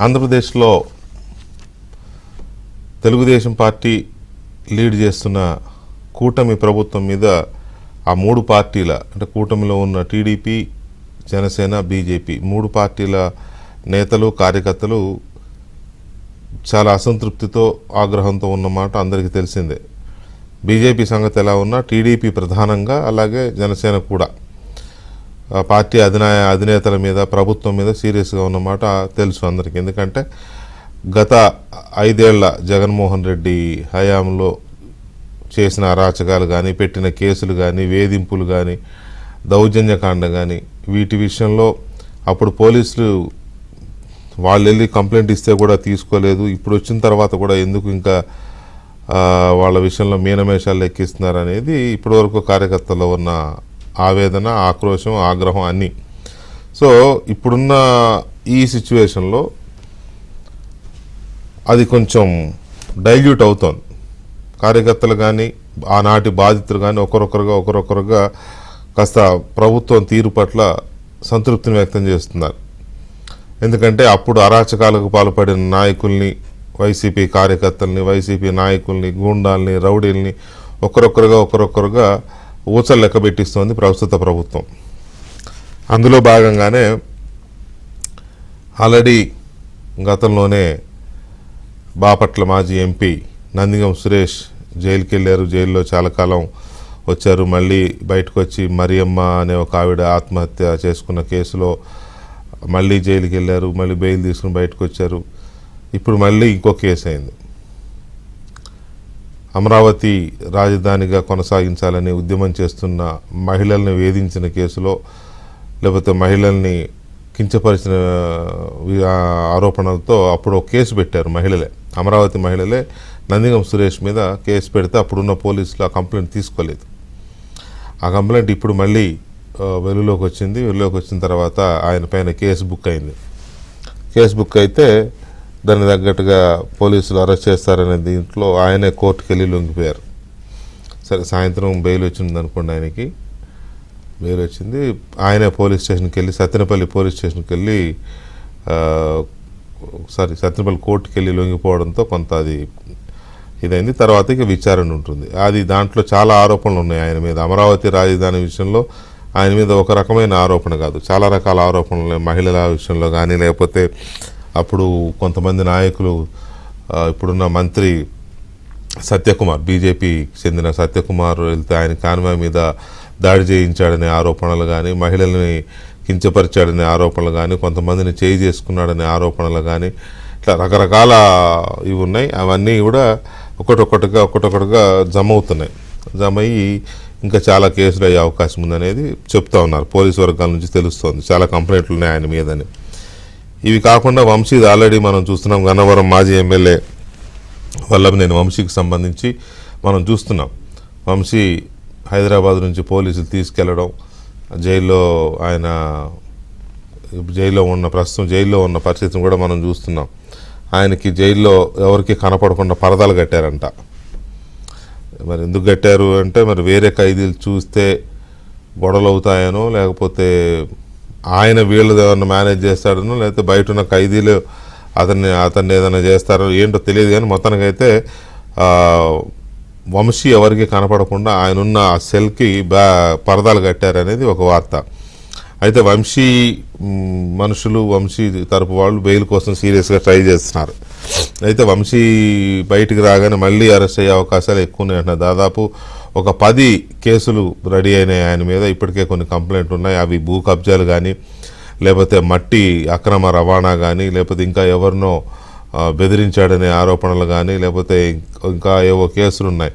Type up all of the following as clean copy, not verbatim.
ఆంధ్రప్రదేశ్లో Telugu Desam party lead చేస్తున్న కూటమి ప్రభుత్వం మీద ఆ మూడు పార్టీల అంటే కూటమిలో ఉన్న టీడీపీ, జనసేన, బీజేపీ మూడు పార్టీల నేతలు, కార్యకర్తలు చాలా అసంతృప్తితో, ఆగ్రహంతో ఉన్నమాట అందరికీ తెలిసిందే. బీజేపీ సంగతి ఎలా ఉన్నా టీడీపీ ప్రధానంగా, అలాగే జనసేన కూడా పార్టీ అధినేతల మీద, ప్రభుత్వం మీద సీరియస్గా ఉన్నమాట తెలుసు అందరికీ. ఎందుకంటే గత 5 ఏళ్ల జగన్మోహన్ రెడ్డి హయాంలో చేసిన అరాచకాలు కానీ, పెట్టిన కేసులు కానీ, వేధింపులు కానీ, దౌర్జన్యకాండ కానీ, వీటి విషయంలో అప్పుడు పోలీసులు వాళ్ళు వెళ్ళి కంప్లైంట్ ఇస్తే కూడా తీసుకోలేదు. ఇప్పుడు వచ్చిన తర్వాత కూడా ఎందుకు ఇంకా వాళ్ళ విషయంలో మీనమేషాలు లెక్కిస్తున్నారు అనేది ఇప్పటివరకు కార్యకర్తల్లో ఉన్న ఆవేదన, ఆక్రోశం, ఆగ్రహం అన్నీ. సో ఇప్పుడున్న ఈ సిచ్యువేషన్లో అది కొంచెం డైల్యూట్ అవుతోంది. కార్యకర్తలు కానీ, ఆనాటి బాధితులు కానీ ఒకరొకరుగా కాస్త ప్రభుత్వం తీరు పట్ల సంతృప్తిని వ్యక్తం చేస్తున్నారు. ఎందుకంటే అప్పుడు అరాచకాలకు పాల్పడిన నాయకుల్ని, వైసీపీ కార్యకర్తల్ని, వైసీపీ నాయకుల్ని, గూండాల్ని, రౌడీల్ని ఒకరొకరుగా ఊచలు లెక్క పెట్టిస్తోంది ప్రస్తుత ప్రభుత్వం. అందులో భాగంగానే ఆల్రెడీ గతంలోనే బాపట్ల మాజీ ఎంపీ నందిగం సురేష్ జైలుకి వెళ్ళారు. జైల్లో చాలా కాలం వచ్చారు. మళ్ళీ బయటకు వచ్చి మరియమ్మ అనే ఒక ఆవిడ ఆత్మహత్య చేసుకున్న కేసులో మళ్ళీ జైలుకి వెళ్ళారు. మళ్ళీ బెయిల్ తీసుకుని బయటకు వచ్చారు. ఇప్పుడు మళ్ళీ ఇంకో కేసు అయింది. అమరావతి రాజధానిగా కొనసాగించాలని ఉద్యమం చేస్తున్న మహిళల్ని వేధించిన కేసులో, లేకపోతే మహిళల్ని కించపరిచిన ఆరోపణలతో అప్పుడు ఒక కేసు పెట్టారు మహిళలే, అమరావతి మహిళలే నందిగం సురేష్ మీద కేసు పెడితే అప్పుడున్న పోలీసులు ఆ కంప్లైంట్ తీసుకోలేదు. ఆ కంప్లైంట్ ఇప్పుడు మళ్ళీ వెలుగులోకి వచ్చింది. వెలుగులోకి వచ్చిన తర్వాత ఆయన పైన కేసు బుక్ అయింది. కేసు బుక్ అయితే దానికి తగ్గట్టుగా పోలీసులు అరెస్ట్ చేస్తారనే దీంట్లో ఆయనే కోర్టుకు వెళ్ళి లొంగిపోయారు. సరే, సాయంత్రం బెయిల్ వచ్చింది అనుకోండి. ఆయనకి బెయిల్ వచ్చింది. ఆయనే పోలీస్ స్టేషన్కి వెళ్ళి, సత్తెనపల్లి పోలీస్ స్టేషన్కి వెళ్ళి సత్తెనపల్లి కోర్టుకి వెళ్ళి లొంగిపోవడంతో కొంత అది ఇదైంది. తర్వాత ఇక విచారణ ఉంటుంది. అది దాంట్లో చాలా ఆరోపణలు ఉన్నాయి ఆయన మీద. అమరావతి రాజధాని విషయంలో ఆయన మీద ఒక రకమైన ఆరోపణ కాదు, చాలా రకాల ఆరోపణలు మహిళల విషయంలో కానీ, లేకపోతే అప్పుడు కొంతమంది నాయకులు, ఇప్పుడున్న మంత్రి సత్యకుమార్, బీజేపీకి చెందిన సత్యకుమార్ వెళ్తే ఆయన కాన్వాయ్ మీద దాడి చేయించాడనే ఆరోపణలు కానీ, మహిళల్ని కించపరిచాడనే ఆరోపణలు కానీ, కొంతమందిని చేయి చేసుకున్నాడనే ఆరోపణలు కానీ, ఇట్లా రకరకాల ఇవి ఉన్నాయి. అవన్నీ కూడా ఒకటొకటిగా జమ అవుతున్నాయి. జమ అయ్యి ఇంకా చాలా కేసులు అయ్యే అవకాశం ఉందనేది చెప్తా ఉన్నారు పోలీసు వర్గాల నుంచి తెలుస్తోంది. చాలా కంప్లైంట్లు ఉన్నాయి ఆయన మీదని. ఇవి కాకుండా వంశీ ఆల్రెడీ మనం చూస్తున్నాం. గన్నవరం మాజీ ఎమ్మెల్యే వల్లభనేని వంశీకి సంబంధించి మనం చూస్తున్నాం. వంశీ హైదరాబాద్ నుంచి పోలీసులు తీసుకెళ్లడం, ఆయన ప్రస్తుతం జైల్లో ఉన్న పరిస్థితిని కూడా మనం చూస్తున్నాం. ఆయనకి జైల్లో ఎవరికి కనపడకుండా పరదాలు కట్టారంట. మరి ఎందుకు కట్టారు అంటే, మరి వేరే ఖైదీలు చూస్తే గొడవలు అవుతాయనో, లేకపోతే ఆయన వీళ్ళు ఏమన్నా మేనేజ్ చేస్తాడనో, లేకపోతే బయట ఉన్న ఖైదీలు అతన్ని ఏదైనా చేస్తారో ఏంటో తెలియదు. కానీ మొత్తానికైతే వంశీ ఎవరికి కనపడకుండా ఆయన ఉన్న ఆ సెల్కి పరదాలు కట్టారనేది ఒక వార్త. అయితే వంశీ మనుషులు, వంశీ తరపు వాళ్ళు బెయిల్ కోసం సీరియస్గా ట్రై చేస్తున్నారు. అయితే వంశీ బయటికి రాగానే మళ్ళీ అరెస్ట్ అయ్యే అవకాశాలు ఎక్కువ ఉన్నాయి అంటున్నారు. దాదాపు ఒక 10 కేసులు రెడీ అయినాయి ఆయన మీద. ఇప్పటికే కొన్ని కంప్లైంట్లు ఉన్నాయి. అవి భూ కబ్జాలు కానీ, లేకపోతే మట్టి అక్రమ రవాణా కానీ, లేకపోతే ఇంకా ఎవరినో బెదిరించాడనే ఆరోపణలు కానీ, లేకపోతే ఇంకా ఏవో కేసులు ఉన్నాయి.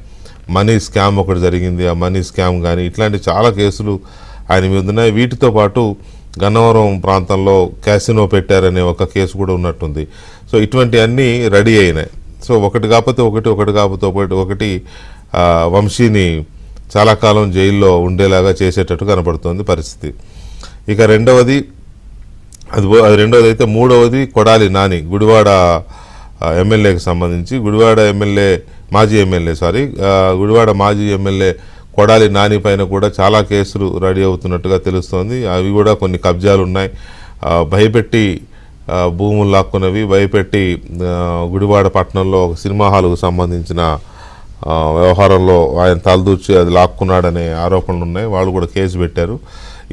మనీ స్కామ్ ఒకటి జరిగింది, ఆ మనీ స్కామ్ కానీ, ఇట్లాంటి చాలా కేసులు ఆయన మీద ఉన్నాయి. వీటితో పాటు గన్నవరం ప్రాంతంలో క్యాసినో పెట్టారనే ఒక కేసు కూడా ఉన్నట్టుంది. సో ఇటువంటివన్నీ రెడీ అయినాయి. సో ఒకటి కాకపోతే ఒకటి వంశీని చాలా కాలం జైల్లో ఉండేలాగా చేసేటట్టు కనపడుతోంది పరిస్థితి. ఇక రెండవది అయితే మూడవది కొడాలి నాని, గుడివాడ ఎమ్మెల్యేకి సంబంధించి గుడివాడ మాజీ ఎమ్మెల్యే కొడాలి నాని పైన కూడా చాలా కేసులు రెడీ అవుతున్నట్టుగా తెలుస్తోంది. అవి కూడా కొన్ని కబ్జాలు ఉన్నాయి. భయపెట్టి భూములు లాక్కున్నవి భయపెట్టి గుడివాడ పట్టణంలో ఒక సినిమా హాల్కు సంబంధించిన వ్యవహారంలో ఆయన తలదూర్చి అది లాక్కున్నాడనే ఆరోపణలు ఉన్నాయి. వాళ్ళు కూడా కేసు పెట్టారు.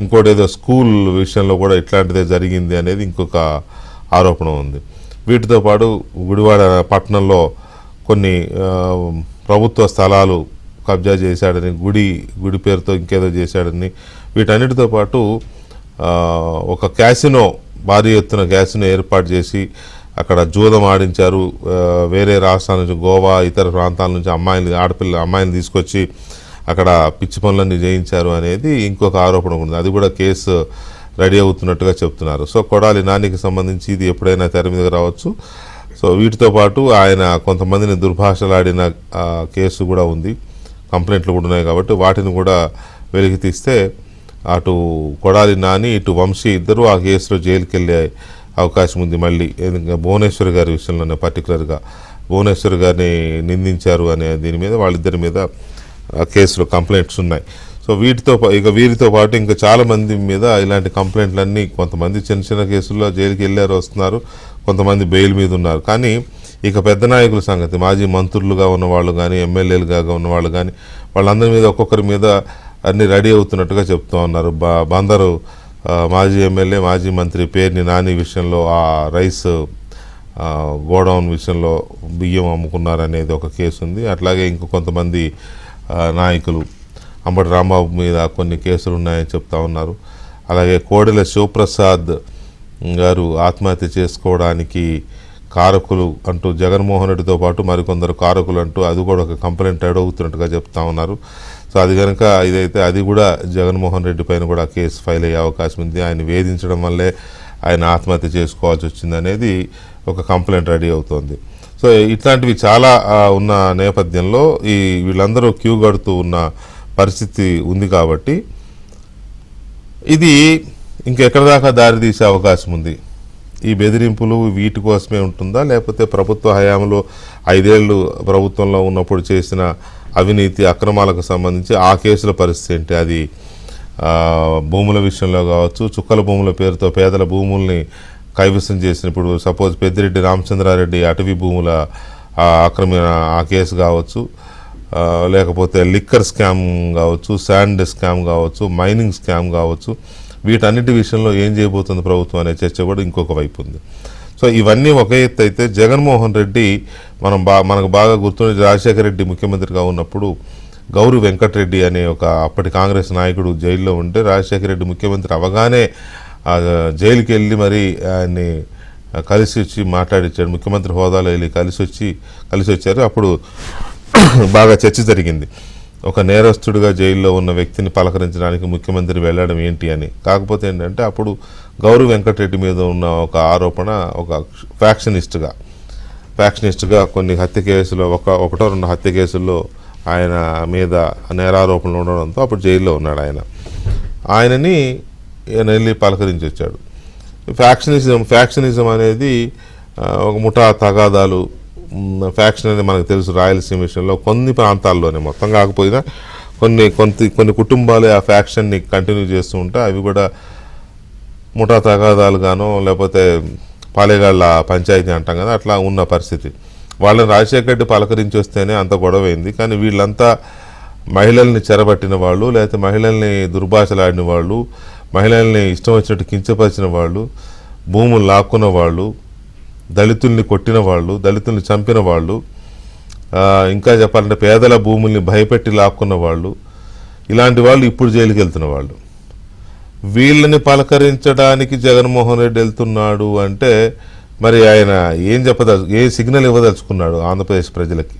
ఇంకోటి ఏదో స్కూల్ విషయంలో కూడా ఇట్లాంటిదే జరిగింది అనేది ఇంకొక ఆరోపణ ఉంది. వీటితో పాటు గుడివాడ పట్టణంలో కొన్ని ప్రభుత్వ స్థలాలు కబ్జా చేశాడని, గుడి పేరుతో ఇంకేదో చేశాడని, వీటన్నిటితో పాటు ఒక క్యాసినో, భారీ ఎత్తున క్యాసినో ఏర్పాటు చేసి అక్కడ జూదం ఆడించారు. వేరే రాష్ట్రాల నుంచి, గోవా ఇతర ప్రాంతాల నుంచి అమ్మాయిని తీసుకొచ్చి అక్కడ పిచ్చి పనులన్నీ చేయించారు అనేది ఇంకొక ఆరోపణ ఉంది. అది కూడా కేసు రెడీ అవుతున్నట్టుగా చెప్తున్నారు. సో కొడాలి నానికి సంబంధించి ఇది ఎప్పుడైనా తెర మీదకి రావచ్చు. సో వీటితో పాటు ఆయన కొంతమందిని దుర్భాషలాడిన కేసు కూడా ఉంది, కంప్లైంట్లు కూడా ఉన్నాయి. కాబట్టి వాటిని కూడా వెలికి తీస్తే అటు కొడాలి నాని ఇటు వంశీ ఇద్దరు ఆ కేసులో జైలుకి వెళ్ళే అవకాశం ఉంది. మళ్ళీ భువనేశ్వర్ గారి విషయంలోనే పర్టికులర్గా భువనేశ్వర్ గారిని నిందించారు అనే దీని మీద వాళ్ళిద్దరి మీద కేసులో కంప్లైంట్స్ ఉన్నాయి. సో వీరితో పాటు ఇంకా చాలామంది మీద ఇలాంటి కంప్లైంట్లన్నీ, కొంతమంది చిన్న చిన్న కేసుల్లో జైలుకి వెళ్ళారు, వస్తున్నారు, కొంతమంది బెయిల్ మీద ఉన్నారు. కానీ ఇక పెద్ద నాయకుల సంగతి, మాజీ మంత్రులుగా ఉన్నవాళ్ళు కానీ, ఎమ్మెల్యేలుగా ఉన్నవాళ్ళు కానీ, వాళ్ళందరి మీద ఒక్కొక్కరి మీద అన్ని రెడీ అవుతున్నట్టుగా చెప్తూ ఉన్నారు. బందరు మాజీ ఎమ్మెల్యే, మాజీ మంత్రి పేర్ని నాని విషయంలో ఆ రైస్ గోడౌన్ విషయంలో బియ్యం అమ్ముకున్నారనేది ఒక కేసు ఉంది. అట్లాగే ఇంకో కొంతమంది నాయకులు, అంబటి రాంబాబు మీద కొన్ని కేసులు ఉన్నాయని చెప్తా ఉన్నారు. అలాగే కోడెల శివప్రసాద్ గారు ఆత్మహత్య చేసుకోవడానికి కారకులు అంటూ జగన్మోహన్ రెడ్డితో పాటు మరికొందరు కారకులు అంటూ అది కూడా ఒక కంప్లైంట్ అవుతున్నట్టుగా చెప్తా ఉన్నారు. సో అది కనుక ఇదైతే అది కూడా జగన్మోహన్ రెడ్డి పైన కూడా కేసు ఫైల్ అయ్యే అవకాశం ఉంది. ఆయన వేధించడం వల్లే ఆయన ఆత్మహత్య చేసుకోవాల్సి వచ్చింది అనేది ఒక కంప్లైంట్ రెడీ అవుతోంది. సో ఇట్లాంటివి చాలా ఉన్న నేపథ్యంలో వీళ్ళందరూ క్యూ కడుతూ ఉన్న పరిస్థితి ఉంది. కాబట్టి ఇది ఇంకెక్కడి దాకా దారి తీసే అవకాశం ఉంది. ఈ బెదిరింపులు వీటి కోసమే ఉంటుందా, లేకపోతే ప్రభుత్వ హయాంలో 5 ఏళ్ళు ప్రభుత్వంలో ఉన్నప్పుడు చేసిన అవినీతి అక్రమాలకు సంబంధించి ఆ కేసుల పరిస్థితి ఏంటి? అది భూముల విషయంలో కావచ్చు, చుక్కల భూముల పేరుతో పేదల భూముల్ని కైవసం చేసినప్పుడు, సపోజ్ పెద్దిరెడ్డి రామచంద్రారెడ్డి అటవీ భూముల ఆక్రమణ ఆ కేసు కావచ్చు, లేకపోతే లిక్కర్ స్కామ్ కావచ్చు, శాండ్ స్కామ్ కావచ్చు, మైనింగ్ స్కామ్ కావచ్చు, వీటన్నిటి విషయంలో ఏం చేయబోతుంది ప్రభుత్వం అనే చర్చ కూడా ఇంకొక వైపు ఉంది. సో ఇవన్నీ ఒక ఎత్తు అయితే, జగన్మోహన్ రెడ్డి మనకు బాగా గుర్తుండే, రాజశేఖర రెడ్డి ముఖ్యమంత్రిగా ఉన్నప్పుడు గౌరి వెంకటరెడ్డి అనే ఒక అప్పటి కాంగ్రెస్ నాయకుడు జైల్లో ఉంటే, రాజశేఖర రెడ్డి ముఖ్యమంత్రి అవగానే జైలుకి వెళ్ళి మరి ఆయన్ని కలిసి వచ్చి మాట్లాడించాడు. ముఖ్యమంత్రి హోదాలో వెళ్ళి కలిసి వచ్చారు. అప్పుడు బాగా చర్చ జరిగింది. ఒక నేరస్తుడిగా జైల్లో ఉన్న వ్యక్తిని పలకరించడానికి ముఖ్యమంత్రి వెళ్ళడం ఏంటి అని. కాకపోతే ఏంటంటే అప్పుడు గౌరి వెంకటరెడ్డి మీద ఉన్న ఒక ఆరోపణ, ఒక ఫ్యాక్షనిస్ట్గా కొన్ని హత్య కేసులో ఒకటో 2 హత్య కేసుల్లో ఆయన మీద నేరారోపణలు ఉండడంతో అప్పుడు జైల్లో ఉన్నాడు ఆయనని వెళ్ళి పలకరించి వచ్చాడు. ఫ్యాక్షనిజం అనేది ఒక ముఠా తగాదాలు, ఫ్యాక్షన్ అనేది మనకు తెలుసు రాయలసీమ విషయంలో కొన్ని ప్రాంతాల్లోనే, మొత్తం కాకపోయినా కొన్ని కుటుంబాలే ఆ ఫ్యాక్షన్ని కంటిన్యూ చేస్తూ ఉంటే అవి కూడా ముఠా తగాదాలుగానో లేకపోతే పాలేగాళ్ళ పంచాయతీ అంటాం కదా, అట్లా ఉన్న పరిస్థితి. వాళ్ళని రాజశేఖర రెడ్డి పలకరించి వస్తేనే అంత గొడవైంది. కానీ వీళ్ళంతా మహిళల్ని చెరబట్టిన వాళ్ళు, లేకపోతే మహిళల్ని దుర్భాషలాడిన వాళ్ళు, మహిళల్ని ఇష్టం వచ్చినట్టు కించపరిచిన వాళ్ళు, భూములు లాక్కున్న వాళ్ళు, దళితుల్ని కొట్టిన వాళ్ళు, దళితుల్ని చంపిన వాళ్ళు, ఇంకా చెప్పాలంటే పేదల భూముల్ని భయపెట్టి లాక్కున్న వాళ్ళు, ఇలాంటి వాళ్ళు ఇప్పుడు జైలుకి వెళ్తున్న వాళ్ళు. వీళ్ళని పలకరించడానికి జగన్మోహన్ రెడ్డి వెళ్తున్నాడు అంటే మరి ఆయన ఏ సిగ్నల్ ఇవ్వదలుచుకున్నాడు ఆంధ్రప్రదేశ్ ప్రజలకి?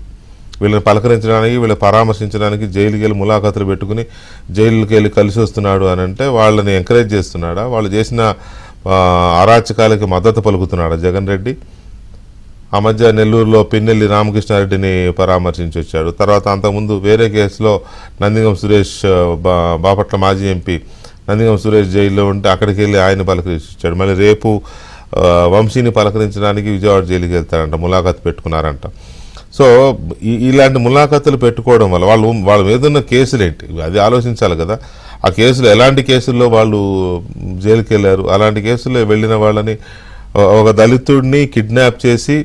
వీళ్ళని పలకరించడానికి, వీళ్ళని పరామర్శించడానికి జైలుకి వెళ్ళి ములాఖతులు పెట్టుకుని జైలుకి వెళ్ళి కలిసి వస్తున్నాడు అని అంటే వాళ్ళని ఎంకరేజ్ చేస్తున్నాడా? వాళ్ళు చేసిన అరాచకాలకి మద్దతు పలుకుతున్నాడా జగన్ రెడ్డి? ఆ మధ్య నెల్లూరులో పిన్నెల్లి రామకృష్ణారెడ్డిని పరామర్శించి వచ్చాడు. తర్వాత అంతకుముందు వేరే కేసులో నందిగం సురేష్, బాపట్ల మాజీ ఎంపీ నందిగం సురేష్ జైల్లో ఉంటే అక్కడికి వెళ్ళి ఆయన పలకరించి వచ్చాడు. మళ్ళీ రేపు వంశీని పలకరించడానికి విజయవాడ జైలుకి వెళ్తారంట, ములాఖతు పెట్టుకున్నారంట. సో ఇలాంటి ములాఖతులు పెట్టుకోవడం వల్ల వాళ్ళ మీద ఉన్న కేసులు ఏంటి అది ఆలోచించాలి కదా. ఆ కేసులు ఎలాంటి కేసుల్లో వాళ్ళు జైలుకి వెళ్ళారు, అలాంటి కేసుల్లో వెళ్ళిన వాళ్ళని ఒక దళితుడిని కిడ్నాప్ చేసి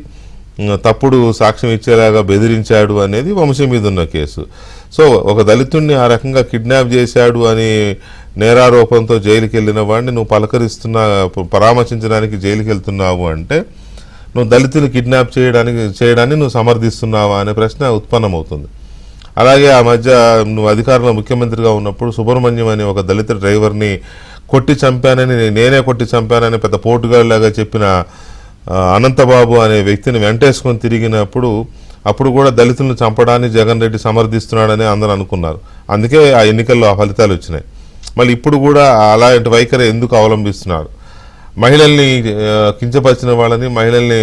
తప్పుడు సాక్ష్యం ఇచ్చేలాగా బెదిరించాడు అనేది వంశీ మీద ఉన్న కేసు. సో ఒక దళితుడిని ఆ రకంగా కిడ్నాప్ చేశాడు అని నేరారోపణతో జైలుకి వెళ్ళిన వాడిని నువ్వు పరామర్శించడానికి జైలుకి వెళ్తున్నావు అంటే నువ్వు దళితులు కిడ్నాప్ చేయడాన్ని నువ్వు సమర్థిస్తున్నావా అనే ప్రశ్న ఉత్పన్నమవుతుంది. అలాగే ఆ మధ్య నువ్వు అధికారంలో ముఖ్యమంత్రిగా ఉన్నప్పుడు సుబ్రహ్మణ్యం అనే ఒక దళిత డ్రైవర్ని నేనే కొట్టి చంపానని పెద్ద పోటుగాళ్ళలాగా చెప్పిన అనంతబాబు అనే వ్యక్తిని వెంటేసుకొని తిరిగినప్పుడు అప్పుడు కూడా దళితులను చంపడాన్ని జగన్ రెడ్డి సమర్థిస్తున్నాడని అందరూ అనుకున్నారు. అందుకే ఆ ఎన్నికల్లో ఆ ఫలితాలు వచ్చినాయి. మళ్ళీ ఇప్పుడు కూడా అలాంటి వైఖరి ఎందుకు అవలంబిస్తున్నారు? మహిళల్ని కించపరిచిన వాళ్ళని, మహిళల్ని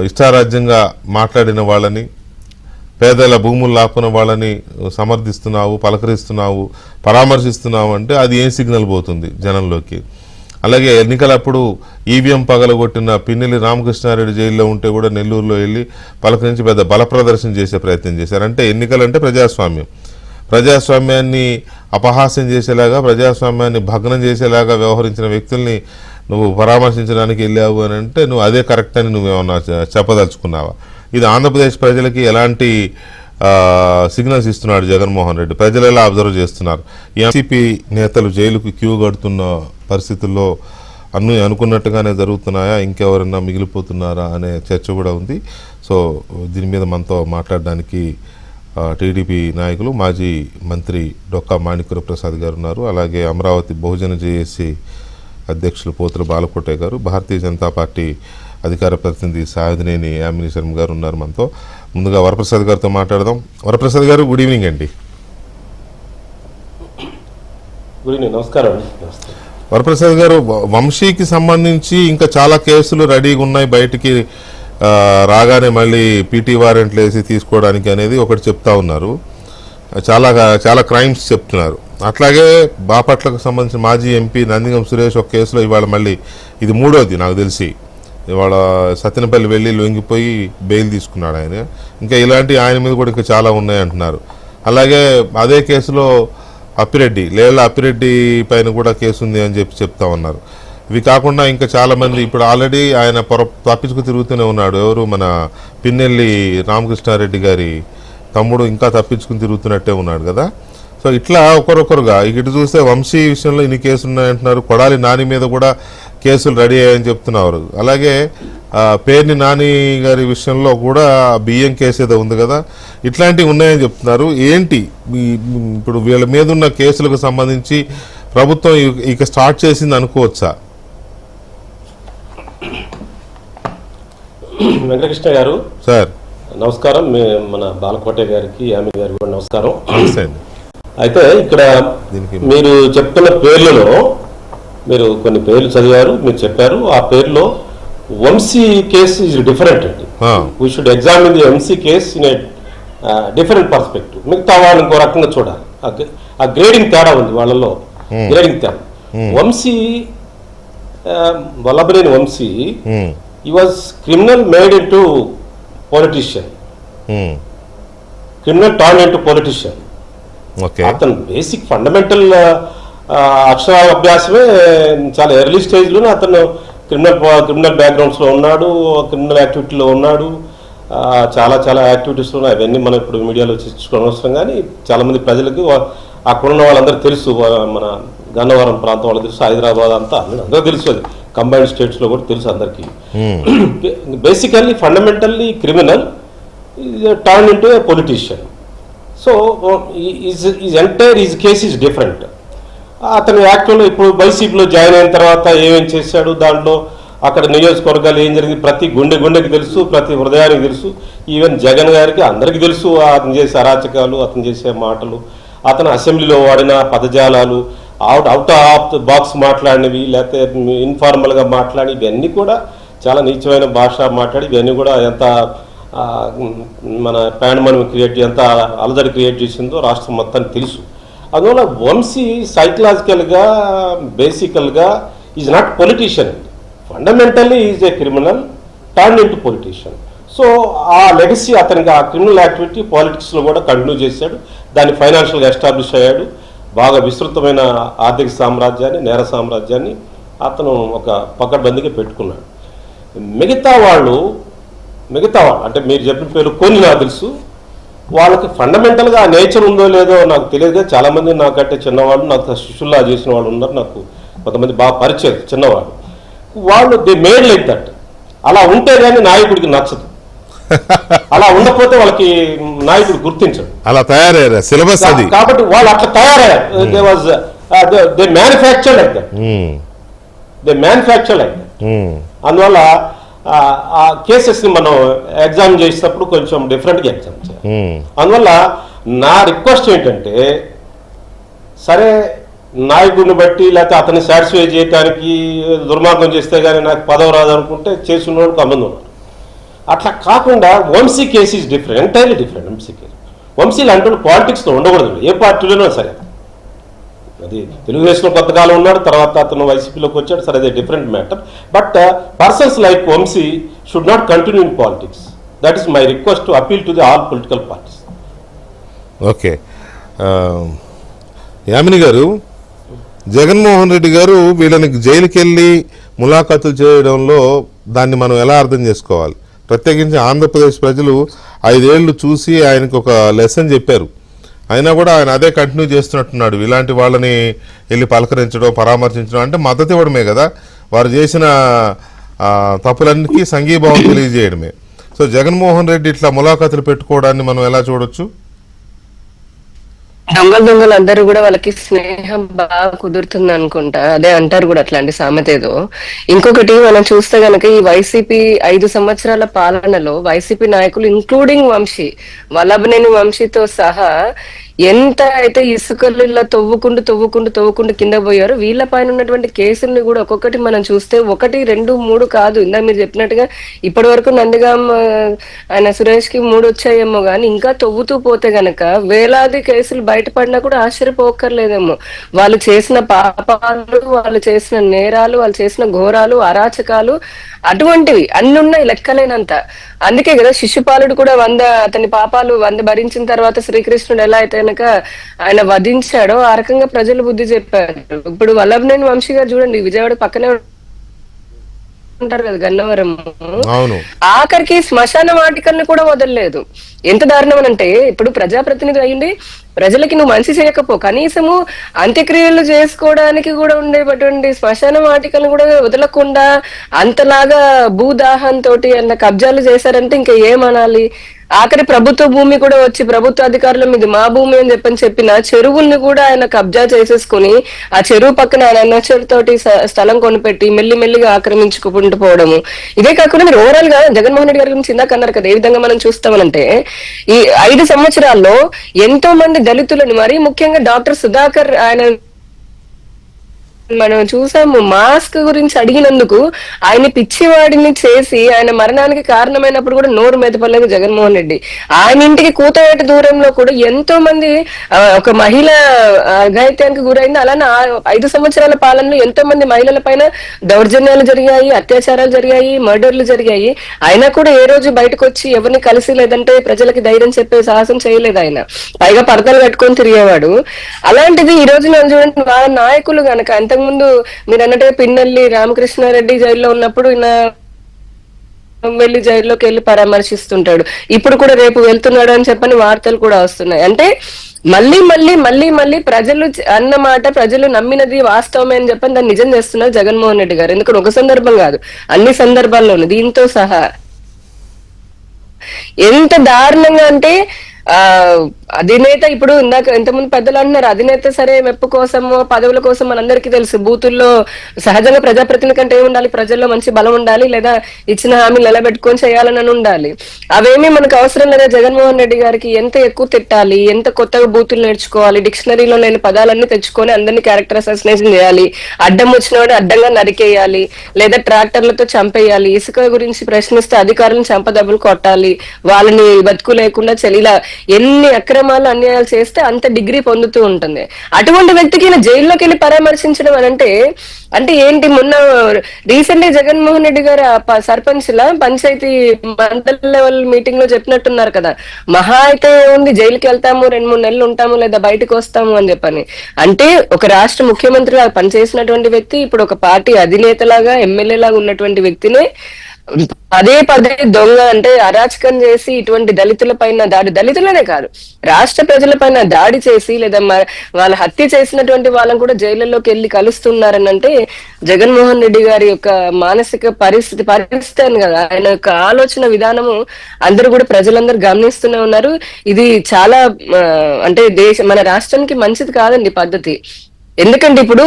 ఇష్టారాజ్యంగా మాట్లాడిన వాళ్ళని, పేదల భూములు లాక్కున్న వాళ్ళని సమర్థిస్తున్నావు, పలకరిస్తున్నావు, పరామర్శిస్తున్నావు అంటే అది ఏం సిగ్నల్ పోతుంది జనంలోకి? అలాగే ఎన్నికలప్పుడు ఈవీఎం పగలగొట్టిన పిన్నెల్లి రామకృష్ణారెడ్డి జైల్లో ఉంటే కూడా నెల్లూరులో వెళ్ళి పలకరించి పెద్ద బల ప్రదర్శన చేసే ప్రయత్నం చేశారు. అంటే ఎన్నికలంటే ప్రజాస్వామ్యాన్ని అపహాస్యం చేసేలాగా, ప్రజాస్వామ్యాన్ని భగ్నం చేసేలాగా వ్యవహరించిన వ్యక్తుల్ని నువ్వు పరామర్శించడానికి వెళ్ళావు అని అంటే నువ్వు అదే కరెక్ట్ అని నువ్వేమన్నా చెప్పదలుచుకున్నావా? ఇది ఆంధ్రప్రదేశ్ ప్రజలకి ఎలాంటి సిగ్నల్స్ ఇస్తున్నాడు జగన్మోహన్ రెడ్డి? ప్రజలు ఎలా అబ్జర్వ్ చేస్తున్నారు? ఎన్సీపీ నేతలు జైలుకు క్యూ కడుతున్న పరిస్థితుల్లో అన్నీ అనుకున్నట్టుగానే జరుగుతున్నాయా, ఇంకెవరన్నా మిగిలిపోతున్నారా అనే చర్చ కూడా ఉంది. సో దీని మీద మనతో మాట్లాడడానికి టీడీపీ నాయకులు మాజీ మంత్రి డొక్కా మాణిక్య ప్రసాద్ గారు ఉన్నారు. అలాగే అమరావతి బహుజన జేఏసీ అధ్యక్షులు పోతుల బాలకోటే గారు, భారతీయ జనతా పార్టీ అధికార ప్రతినిధి సాయుధనేని యామిని శర్మ గారు ఉన్నారు మనతో. ముందుగా వరప్రసాద్ గారితో మాట్లాడదాం. వరప్రసాద్ గారు, గుడ్ ఈవినింగ్ అండి. గుడ్ ఈవినింగ్, నమస్కారం. వరప్రసాద్ గారు, వంశీకి సంబంధించి ఇంకా చాలా కేసులు రెడీగా ఉన్నాయి, బయటికి రాగానే మళ్ళీ పీటీ వారెంట్లు వేసి తీసుకోవడానికి అనేది ఒకటి చెప్తా ఉన్నారు. చాలా క్రైమ్స్ చెప్తున్నారు. అట్లాగే బాపట్లకు సంబంధించిన మాజీ ఎంపీ నందిగం సురేష్ ఒక కేసులో ఇవాళ మళ్ళీ ఇది మూడోది నాకు తెలిసి, ఇవాళ సత్తెనపల్లి వెళ్ళి లొంగిపోయి బెయిల్ తీసుకున్నాడు ఆయన. ఇంకా ఇలాంటి ఆయన మీద కూడా ఇంకా చాలా ఉన్నాయంటున్నారు. అలాగే అదే కేసులో లేళ్ల అప్పిరెడ్డి పైన కూడా కేసు ఉంది అని చెప్తా ఉన్నారు. ఇవి కాకుండా ఇంకా చాలామంది ఇప్పుడు ఆల్రెడీ ఆయన తప్పించుకు తిరుగుతూనే ఉన్నాడు. ఎవరు, మన పిన్నెల్లి రామకృష్ణారెడ్డి గారి తమ్ముడు ఇంకా తప్పించుకుని తిరుగుతున్నట్టే ఉన్నాడు కదా. సో ఇట్లా ఒకరొకరుగా ఇటు చూస్తే వంశీ విషయంలో ఇన్ని కేసులు ఉన్నాయంటున్నారు. కొడాలి నాని మీద కూడా కేసులు రెడీ అయ్యాయని చెప్తున్నారు. అలాగే పేర్ని నాని గారి విషయంలో కూడా బియ్యం కేసు ఏదో ఉంది కదా, ఇట్లాంటివి ఉన్నాయని చెప్తున్నారు. ఏంటి ఇప్పుడు వీళ్ళ మీద ఉన్న కేసులకు సంబంధించి ప్రభుత్వం ఇక స్టార్ట్ చేసింది అనుకోవచ్చా? వెంకటకృష్ణ గారు సార్ నమస్కారం. మన బాలకోటే గారికి, యామి గారికి కూడా నమస్కారం. అయితే ఇక్కడ మీరు చెప్తున్న పేర్లలో మీరు కొన్ని పేర్లు చదివారు, మీరు చెప్పారు. ఆ పేర్లో వంశీ కేసు ఇస్ డిఫరెంట్ అండి. We should examine the Vamsi case in a different perspective. మిగతా వాళ్ళని ఇంకో రకంగా చూడాలి. ఆ గ్రేడింగ్ తేడా ఉంది వాళ్ళలో, గ్రేడింగ్ తేడా. Vamsi, Vallabhaneni Vamsi, he was criminal made into politician, criminal turned into politician. అతను బేసిక్ ఫండమెంటల్ అక్షరాల అభ్యాసమే చాలా ఎర్లీ స్టేజ్లోనే అతను క్రిమినల్ బ్యాక్గ్రౌండ్స్లో ఉన్నాడు, క్రిమినల్ యాక్టివిటీలో ఉన్నాడు. చాలా యాక్టివిటీస్లో ఉన్నాయి. అవన్నీ మనం ఇప్పుడు మీడియాలో చర్చించుకోవడం అవసరం. కానీ చాలామంది ప్రజలకు అక్కడ ఉన్న వాళ్ళందరూ తెలుసు. మన గన్నవరం ప్రాంతం వాళ్ళకి తెలుసు, హైదరాబాద్ అంతా అందరూ తెలుసు. అది కంబైన్డ్ స్టేట్స్లో కూడా తెలుసు అందరికీ. Basically fundamentally criminal turn into A politician. So is case is different. అతను యాక్చువల్గా ఇప్పుడు వైసీపీలో జాయిన్ అయిన తర్వాత ఏమేం చేశాడు, దాంట్లో అక్కడ నియోజకవర్గాలు ఏం జరిగింది ప్రతి గుండెకి తెలుసు, ప్రతి హృదయానికి తెలుసు. ఈవెన్ జగన్ గారికి అందరికీ తెలుసు అతను చేసే అరాచకాలు, అతను చేసే మాటలు, అతను అసెంబ్లీలో వాడిన పదజాలాలు, అవుట్ ఆఫ్ ద బాక్స్ మాట్లాడినవి, లేకపోతే ఇన్ఫార్మల్గా మాట్లాడి, ఇవన్నీ కూడా చాలా నీచమైన భాష మాట్లాడి, ఇవన్నీ కూడా ఎంత మన ప్యాండమని ఎంత అలజడి క్రియేట్ చేసిందో రాష్ట్రం మొత్తానికి తెలుసు. అందువల్ల వంశీ సైకలాజికల్గా బేసికల్గా is not politician. Fundamentally is a criminal turn into politician. So ఆ లెగసీ అతనికి, ఆ క్రిమినల్ యాక్టివిటీ పాలిటిక్స్లో కూడా కంటిన్యూ చేశాడు. దాన్ని ఫైనాన్షియల్గా ఎస్టాబ్లిష్ అయ్యాడు. బాగా విస్తృతమైన ఆర్థిక సామ్రాజ్యాన్ని, నేర సామ్రాజ్యాన్ని అతను ఒక పకడ్బందీగా పెట్టుకున్నాడు. మిగతా వాళ్ళు అంటే మీరు చెప్పిన పేరు కొన్ని నాకు తెలుసు, వాళ్ళకి ఫండమెంటల్గా ఆ నేచర్ ఉందో లేదో నాకు తెలియదు. చాలామంది నాకంటే చిన్నవాళ్ళు, నాకు శిష్యుల్లా చేసిన వాళ్ళు ఉన్నారు, నాకు కొంతమంది బాగా పరిచయం చిన్నవాళ్ళు. వాళ్ళు దే మేడ్ లైక్ దట్. అలా ఉంటే కానీ నాయకుడికి నచ్చదు, అలా ఉండకపోతే వాళ్ళకి నాయకుడు గుర్తించడు. అలా తయారయ్యారు సిలబస్ అది. కాబట్టి వాళ్ళు అట్లా తయారయ్యారు. They manufacture like that. అందువల్ల ఆ కేసెస్ని మనం ఎగ్జామ్ చేసేటప్పుడు కొంచెం డిఫరెంట్గా ఎగ్జామ్ చేయాలి. అందువల్ల నా రిక్వెస్ట్ ఏంటంటే, సరే నాయకుడిని బట్టి లేకపోతే అతన్ని సాటిస్ఫై చేయడానికి దుర్మార్గం చేస్తే కానీ నాకు పదవి రాదనుకుంటే చేసిన వాళ్ళకి సంబంధం ఉన్నారు. అట్లా కాకుండా Vamshi case is different, entirely different. Vamshi case, వంశీలు అంటే పాలిటిక్స్లో ఉండకూడదు, ఏ పార్టీలోనో సరే. అది తెలుగుదేశంలో కొంతకాలం ఉన్నాడు, తర్వాత అతను వైసీపీలోకి వచ్చాడు, సరే అదే different matter. But persons like Vamsi should not continue in politics. That is my request to appeal to the all political parties. Okay, Yamini గారు, జగన్మోహన్ రెడ్డి గారు వీళ్ళని జైలుకి వెళ్ళి ములాఖాతులు చేయడంలో దాన్ని మనం ఎలా అర్థం చేసుకోవాలి? ప్రత్యేకించి ఆంధ్రప్రదేశ్ ప్రజలు 5 ఏళ్ళు చూసి ఆయనకు ఒక లెసన్ చెప్పారు, అయినా కూడా ఆయన అదే కంటిన్యూ చేస్తున్నట్టున్నాడు. ఇలాంటి వాళ్ళని వెళ్ళి పలకరించడం, పరామర్శించడం అంటే మద్దతు ఇవ్వడమే కదా, వారు చేసిన తప్పులన్నిటికీ సంఘీభావం తెలియజేయడమే. సో జగన్మోహన్ రెడ్డి ఇట్లా ములాఖాతులు పెట్టుకోవడాన్ని మనం ఎలా చూడొచ్చు? దొంగలు అందరూ కూడా వాళ్ళకి స్నేహం బాగా కుదురుతుంది అనుకుంటా, అదే అంటారు కూడా అట్లాంటి సామెత ఏదో. ఇంకొకటి మనం చూస్తే గనక ఈ వైసీపీ 5 సంవత్సరాల పాలనలో వైసీపీ నాయకులు ఇంక్లూడింగ్ వల్లభనేని వంశీతో సహా ఎంత అయితే ఇసుకల్లో తవ్వుకుంటూ కింద పోయారో, వీళ్ళ పైన ఉన్నటువంటి కేసుల్ని కూడా ఒక్కొక్కటి మనం చూస్తే 1, 2, 3 కాదు. ఇందా మీరు చెప్పినట్టుగా ఇప్పటి వరకు నందిగాం ఆయన సురేష్ కి 3 వచ్చాయేమో గాని, ఇంకా తవ్వుతూ పోతే గనక వేలాది కేసులు బయటపడినా కూడా ఆశ్చర్యపోక్కర్లేదేమో. వాళ్ళు చేసిన పాపాలు, వాళ్ళు చేసిన నేరాలు, వాళ్ళు చేసిన ఘోరాలు, అరాచకాలు అటువంటివి అన్ని ఉన్నాయి లెక్కలేనంత. అందుకే కదా శిశుపాలుడు కూడా అతని పాపాలు 100 భరించిన తర్వాత శ్రీకృష్ణుడు ఎలా అయితే కనుక ఆయన వధించాడో ఆ రకంగా ప్రజలు బుద్ధి చెప్పారు. ఇప్పుడు వల్లభనేని వంశీ గారు చూడండి, విజయవాడ పక్కనే ఉంటారు కదా గన్నవరం, ఆఖరికి శ్మశాన వాటికల్ని కూడా వదలలేదు. ఎంత దారుణం అంటే, ఇప్పుడు ప్రజాప్రతినిధి అయ్యింది, ప్రజలకి నువ్వు మంచి చేయకపో, కనీసము అంత్యక్రియలు చేసుకోవడానికి కూడా ఉండేటువంటి శ్మశాన వాటికలను కూడా వదలకుండా అంతలాగా భూదాహంతో అన్న కబ్జాలు చేశారంటే ఇంకా ఏమనాలి? ఆఖరి ప్రభుత్వ భూమి కూడా వచ్చి ప్రభుత్వ అధికారుల మీద మా భూమి అని చెప్పిన చెరువుల్ని కూడా ఆయన కబ్జా చేసేసుకుని ఆ చెరువు పక్కన ఆయన అన్నచర్ తోటి స్థలం కొనిపెట్టి మెల్లిమెల్లిగా ఆక్రమించుకుంటూ పోవడము. ఇదే కాకుండా మీరు ఓవరాల్ గా జగన్మోహన్ రెడ్డి గారి గురించి ఇందాక అన్నారు కదా, ఏ విధంగా మనం చూస్తామనంటే, ఈ 5 సంవత్సరాల్లో ఎంతో మంది దళితులను, మరీ ముఖ్యంగా డాక్టర్ సుధాకర్ ఆయన మనం చూసాము, మాస్క్ గురించి అడిగినందుకు ఆయన పిచ్చివాడిని చేసి ఆయన మరణానికి కారణమైనప్పుడు కూడా నోరు మెదపలేదు జగన్మోహన్ రెడ్డి. ఆయన ఇంటికి కూతవేట దూరంలో కూడా ఎంతో మంది ఒక మహిళ అఘాయిత్యానికి గురైంది. అలానే 5 సంవత్సరాల పాలనలో ఎంతో మంది మహిళల పైన దౌర్జన్యాలు జరిగాయి, అత్యాచారాలు జరిగాయి, మర్డర్లు జరిగాయి. అయినా కూడా ఏ రోజు బయటకు వచ్చి ఎవరిని కలిసి లేదంటే ప్రజలకి ధైర్యం చెప్పే సాహసం చేయలేదు ఆయన. పైగా పరదలు కట్టుకొని తిరిగేవాడు. అలాంటిది ఈ రోజు మనం చూడండి, వాళ్ళ నాయకులు గనక ముందు మీరు అన్నట్టే పిన్నెల్లి రామకృష్ణారెడ్డి జైల్లో ఉన్నప్పుడు ఈయన వెళ్ళి జైల్లోకి వెళ్ళి పరామర్శిస్తుంటాడు. ఇప్పుడు కూడా రేపు వెళ్తున్నాడు అని చెప్పని వార్తలు కూడా వస్తున్నాయి. అంటే మళ్ళీ ప్రజలు అన్నమాట, ప్రజలు నమ్మినది వాస్తవమే అని చెప్పని దాన్ని నిజం చేస్తున్నారు జగన్మోహన్ రెడ్డి గారు. ఎందుకంటే ఒక సందర్భం కాదు, అన్ని సందర్భాల్లోనూ దీంతో సహా. ఎంత దారుణంగా అంటే అధినేత, ఇప్పుడు ఇందాక ఎంతమంది పెద్దలు అంటున్నారు, అధినేత సరే మెప్పు కోసమో పదవుల కోసం మనందరికీ తెలుసు, బూతుల్లో సహజంగా ప్రజాప్రతినిధి కంటే ఏముండాలి, ప్రజల్లో మంచి బలం ఉండాలి, లేదా ఇచ్చిన హామీలు నిలబెట్టుకొని చేయాలని ఉండాలి. అవేమీ మనకు అవసరం లేదా. జగన్మోహన్ రెడ్డి గారికి ఎంత ఎక్కువ తిట్టాలి, ఎంత కొత్తగా బూతులు నేర్చుకోవాలి, డిక్షనరీలో లేని పదాలన్నీ తెచ్చుకొని అందరినీ క్యారెక్టర్ అసాసినేషన్ చేయాలి, అడ్డం వచ్చిన వాడు అడ్డంగా నరికేయాలి, లేదా ట్రాక్టర్లతో చంపేయాలి, ఇసుక గురించి ప్రశ్నిస్తే అధికారులను చంపదెబ్బలు కొట్టాలి, వాళ్ళని బతుకు లేకుండా ఇలా ఎన్ని అక్రమాలు అన్యాయాలు చేస్తే అంత డిగ్రీ పొందుతూ ఉంటుంది. అటువంటి వ్యక్తికి ఈయన జైల్లోకి వెళ్ళి పరామర్శించడం అంటే అంటే ఏంటి? మొన్న రీసెంట్ గా జగన్మోహన్ రెడ్డి గారు సర్పంచ్ లా పంచాయతీ మండల లెవెల్ మీటింగ్ లో చెప్పినట్టున్నారు కదా, మహా అయితే ఉంది జైలుకి వెళ్తాము, 2-3 నెలలు ఉంటాము, లేదా బయటకు వస్తాము అని చెప్పని. అంటే ఒక రాష్ట్ర ముఖ్యమంత్రిగా పనిచేసినటువంటి వ్యక్తి ఇప్పుడు ఒక పార్టీ అధినేతలాగా ఎమ్మెల్యే లాగా ఉన్నటువంటి వ్యక్తిని పదే పదే దొంగ అంటే అరాచకం చేసి ఇటువంటి దళితుల పైన దాడి, దళితులనే కాదు రాష్ట్ర ప్రజల పైన దాడి చేసి లేదా వాళ్ళ హత్య చేసినటువంటి వాళ్ళని కూడా జైళ్ళలోకి వెళ్ళి కలుస్తున్నారని అంటే జగన్మోహన్ రెడ్డి గారి యొక్క మానసిక పరిస్థితి అని కదా, ఆయన యొక్క ఆలోచన విధానము అందరూ కూడా ప్రజలందరూ గమనిస్తూనే ఉన్నారు. ఇది చాలా అంటే మన రాష్ట్రానికి మంచిది కాదండి పద్ధతి. ఎందుకంటే ఇప్పుడు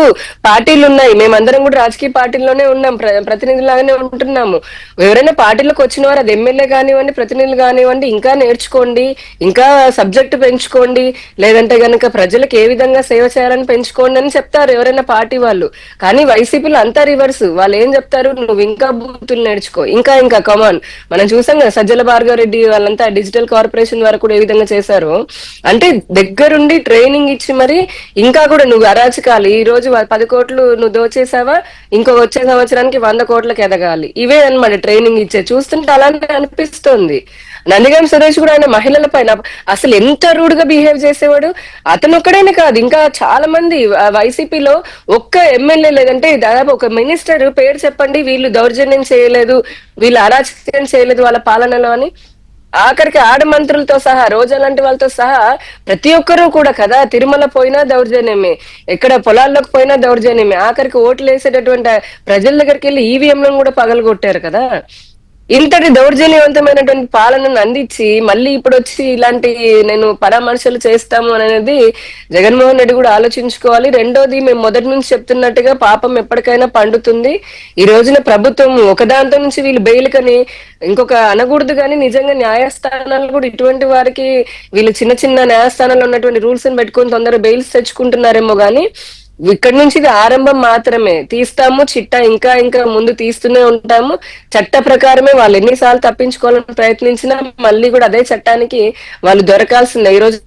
పార్టీలు ఉన్నాయి, మేమందరం కూడా రాజకీయ పార్టీల్లోనే ఉన్నాం, ప్రతినిధులాగానే ఉంటున్నాము. ఎవరైనా పార్టీలకు వచ్చిన వారు అది ఎమ్మెల్యే కానివ్వండి, ప్రతినిధులు కానివ్వండి, ఇంకా నేర్చుకోండి, ఇంకా సబ్జెక్టు పెంచుకోండి, లేదంటే గనక ప్రజలకు ఏ విధంగా సేవ చేయాలని పెంచుకోండి అని చెప్తారు ఎవరైనా పార్టీ వాళ్ళు. కానీ వైసీపీలో అంతా రివర్స్. వాళ్ళు ఏం చెప్తారు, నువ్వు ఇంకా బూతులు నేర్చుకో, ఇంకా ఇంకా కమాన్. మనం చూసాం కదా సజ్జల భార్గవ రెడ్డి వాళ్ళంతా డిజిటల్ కార్పొరేషన్ వరకు కూడా ఏ విధంగా చేశారు. అంటే దగ్గరుండి ట్రైనింగ్ ఇచ్చి మరి ఇంకా కూడా నువ్వు ఈ రోజు 10 కోట్లు నువ్వు దోచేసావా, ఇంకో వచ్చే సంవత్సరానికి 100 కోట్లకు ఎదగాలి. ఇవే అన్నమాట ట్రైనింగ్ ఇచ్చే. చూస్తుంటే అలానే అనిపిస్తుంది. నందిగాం సురేష్ కూడా ఆయన మహిళల పైన అసలు ఎంత రూడ్ గా బిహేవ్ చేసేవాడు. అతను ఒక్కడైనా కాదు, ఇంకా చాలా మంది వైసీపీలో ఒక్క ఎమ్మెల్యే లేదంటే దాదాపు ఒక మినిస్టర్ పేరు చెప్పండి వీళ్ళు దౌర్జన్యం చేయలేదు, వీళ్ళు అరాచకం చేయలేదు వాళ్ళ పాలనలో అని. ఆఖరికి ఆడ మంత్రులతో సహా, రోజా లాంటి వాళ్ళతో సహా ప్రతి ఒక్కరూ కూడా కదా, తిరుమల పోయినా దౌర్జన్యమే, ఎక్కడ పొలాల్లోకి పోయినా దౌర్జన్యమే, ఆఖరికి ఓట్లు వేసేటటువంటి ప్రజల దగ్గరికి వెళ్ళి ఈవీఎంలను కూడా పగలగొట్టారు కదా. ఇంతటి దౌర్జన్యవంతమైనటువంటి పాలనను అందించి మళ్ళీ ఇప్పుడు వచ్చి ఇలాంటి నేను పరామర్శలు చేస్తాము అనేది జగన్మోహన్ రెడ్డి కూడా ఆలోచించుకోవాలి. రెండోది, మేము మొదటి నుంచి చెప్తున్నట్టుగా పాపం ఎప్పటికైనా పండుతుంది. ఈ రోజున ప్రభుత్వం ఒకదాంతో నుంచి వీళ్ళు బెయిల్ కని ఇంకొక అనకూడదు, కానీ నిజంగా న్యాయస్థానాలు కూడా ఇటువంటి వారికి వీళ్ళు చిన్న చిన్న న్యాయస్థానాల్లో ఉన్నటువంటి రూల్స్ ని పెట్టుకుని తొందరగా బెయిల్స్ తెచ్చుకుంటున్నారేమో గానీ ఇక్కడి నుంచి ఇది ఆరంభం మాత్రమే. తీస్తాము చిట్టా, ఇంకా ఇంకా ముందు తీస్తూనే ఉంటాము. చట్ట ప్రకారమే వాళ్ళు ఎన్నిసార్లు తప్పించుకోవాలని ప్రయత్నించినా మళ్ళీ కూడా అదే చట్టానికి వాళ్ళు దొరకాల్సిందే. ఈ రోజు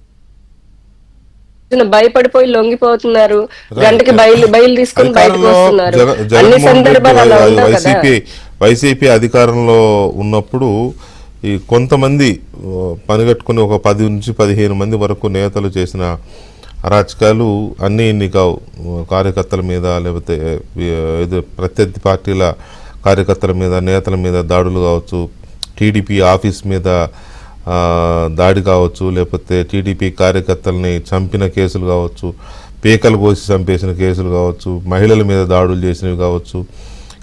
భయపడిపోయి లొంగిపోతున్నారు, గంటకి బయలు తీసుకొని బయటకు వస్తున్నారు. అన్ని సందర్భాలు అలా ఉండవు కదా. వైసీపీ అధికారంలో ఉన్నప్పుడు ఈ కొంతమంది పనిగట్టుకుని ఒక 10 నుంచి 15 మంది వరకు నేతలు చేసిన అరాచకాలు అన్నీ ఇన్ని కావు. కార్యకర్తల మీద, లేకపోతే ప్రత్యర్థి పార్టీల కార్యకర్తల మీద, నేతల మీద దాడులు కావచ్చు, టీడీపీ ఆఫీస్ మీద దాడి కావచ్చు, లేకపోతే టీడీపీ కార్యకర్తల్ని చంపిన కేసులు కావచ్చు, పీకలు కోసి చంపేసిన కేసులు కావచ్చు, మహిళల మీద దాడులు చేసినవి కావచ్చు,